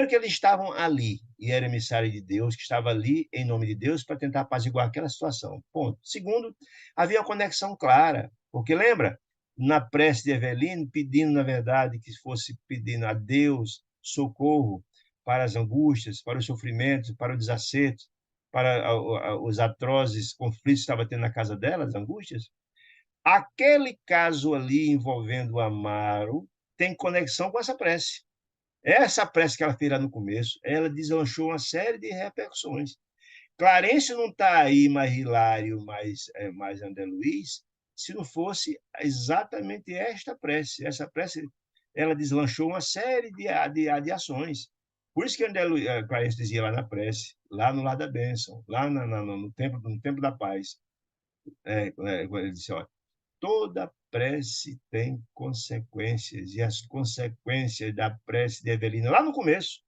que eles estavam ali, e era emissário de Deus, que estava ali em nome de Deus para tentar apaziguar aquela situação. Ponto. Segundo, havia uma conexão clara, porque lembra, na prece de Evelino, pedindo, na verdade, que fosse pedindo a Deus socorro para as angústias, para os sofrimentos, para o desacerto, para os atrozes conflitos que estava tendo na casa dela, as angústias. Aquele caso ali envolvendo o Amaro tem conexão com essa prece. Essa prece que ela fez lá no começo, ela deslanchou uma série de repercussões. Clarencio não está aí, mais Hilário, mais André Luiz, se não fosse exatamente esta prece. Essa prece, ela deslanchou uma série de ações. Por isso que Clarencio dizia lá na prece, lá no Lar da Bênção, lá no templo da Paz, ele disse, ó, toda prece tem consequências, e as consequências da prece de Evelina, lá no começo,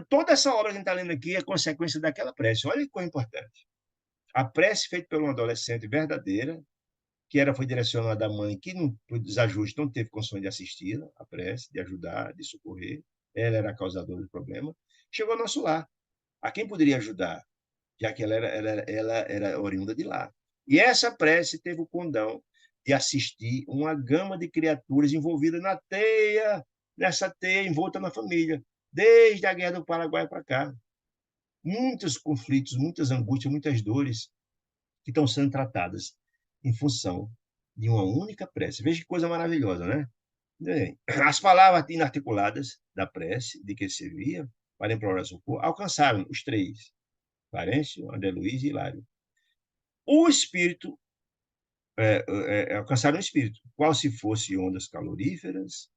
toda essa obra que a gente está lendo aqui é consequência daquela prece. Olha que coisa importante. A prece feita por uma adolescente verdadeira, que foi direcionada à mãe, que, por desajuste, não teve condições de assistir a prece, de ajudar, de socorrer, ela era a causadora do problema, chegou ao nosso lar. A quem poderia ajudar? Já que ela era oriunda de lá. E essa prece teve o condão de assistir uma gama de criaturas envolvidas nessa teia envolta na família, desde a Guerra do Paraguai para cá. Muitos conflitos, muitas angústias, muitas dores que estão sendo tratadas em função de uma única prece. Veja que coisa maravilhosa, né? As palavras inarticuladas da prece, de que servia para implorar socorro, alcançaram os três, Clarencio, André Luiz e Hilário. O espírito, alcançaram o espírito, qual se fosse ondas caloríferas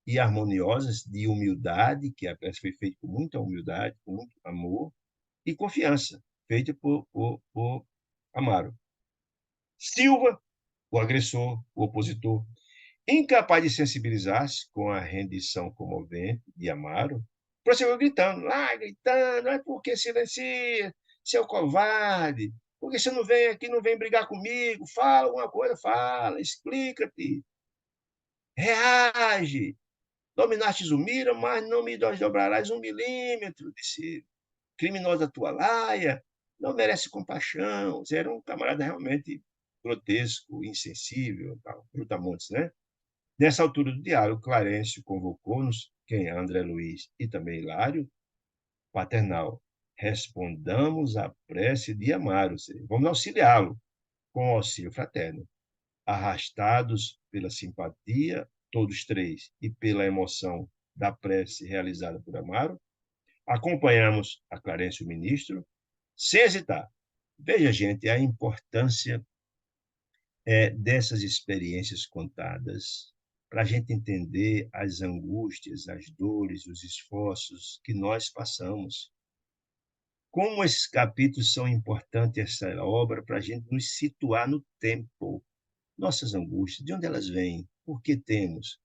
e harmoniosas de humildade, que a prece foi feita com muita humildade, com muito amor e confiança, feita por Amaro. Silva, o agressor, o opositor, incapaz de sensibilizar-se com a rendição comovente de Amaro, prosseguiu gritando, é porque silencia, seu covarde, porque você não vem aqui, não vem brigar comigo, fala alguma coisa, fala, explica-te, reage. Dominastes o Mira, mas não me dobrarás 1 milímetro desse criminoso da tua laia, não merece compaixão. Era um camarada realmente grotesco, insensível, brutamontes, né? Nessa altura do diálogo, Clarencio convocou-nos, quem? André Luiz e também Hilário, paternal. Respondamos à prece de Amaro, vamos auxiliá-lo com o auxílio fraterno. Arrastados pela simpatia, todos três, e pela emoção da prece realizada por Amaro, acompanhamos a Clarencio ministro, sem hesitar. Veja, gente, a importância dessas experiências contadas para a gente entender as angústias, as dores, os esforços que nós passamos. Como esses capítulos são importantes, essa obra, para a gente nos situar no tempo. Nossas angústias, de onde elas vêm? Por que temos?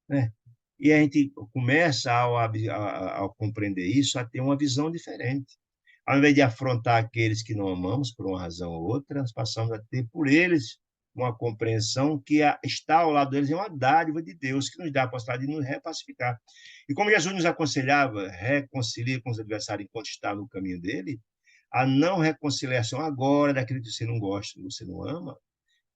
Né? E a gente começa, ao compreender isso, a ter uma visão diferente. Ao invés de afrontar aqueles que não amamos por uma razão ou outra, nós passamos a ter por eles uma compreensão que está ao lado deles é uma dádiva de Deus que nos dá a possibilidade de nos repacificar. E como Jesus nos aconselhava, reconcilie com os adversários enquanto está no caminho dele, a não reconciliação agora daquele que você não gosta, você não ama,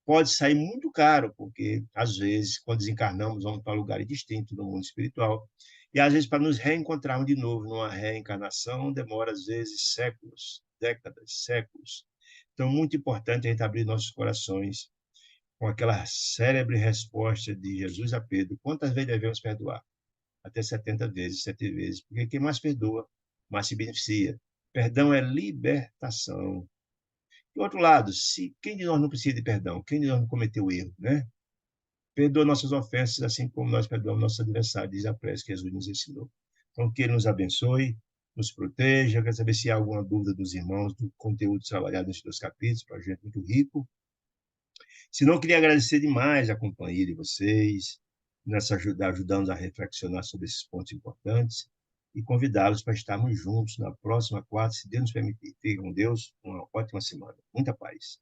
pode sair muito caro, porque, às vezes, quando desencarnamos, vamos para lugares distintos no mundo espiritual. E, às vezes, para nos reencontrarmos de novo numa reencarnação, demora, às vezes, séculos, décadas, séculos. Então, muito importante a gente abrir nossos corações com aquela célebre resposta de Jesus a Pedro: quantas vezes devemos perdoar? Até 70 vezes, 7 vezes. Porque quem mais perdoa, mais se beneficia. Perdão é libertação. Do outro lado, se quem de nós não precisa de perdão? Quem de nós não cometeu erro, né? Perdoa nossas ofensas, assim como nós perdoamos nossos adversários, diz a prece que Jesus nos ensinou. Então, que Ele nos abençoe, nos proteja. Quero saber se há alguma dúvida dos irmãos do conteúdo trabalhado nesses 2 capítulos, projeto muito rico. Se não, queria agradecer demais a companhia de vocês, ajudando a reflexionar sobre esses pontos importantes e convidá-los para estarmos juntos na próxima quarta, se Deus nos permitir. Fique com Deus, uma ótima semana. Muita paz.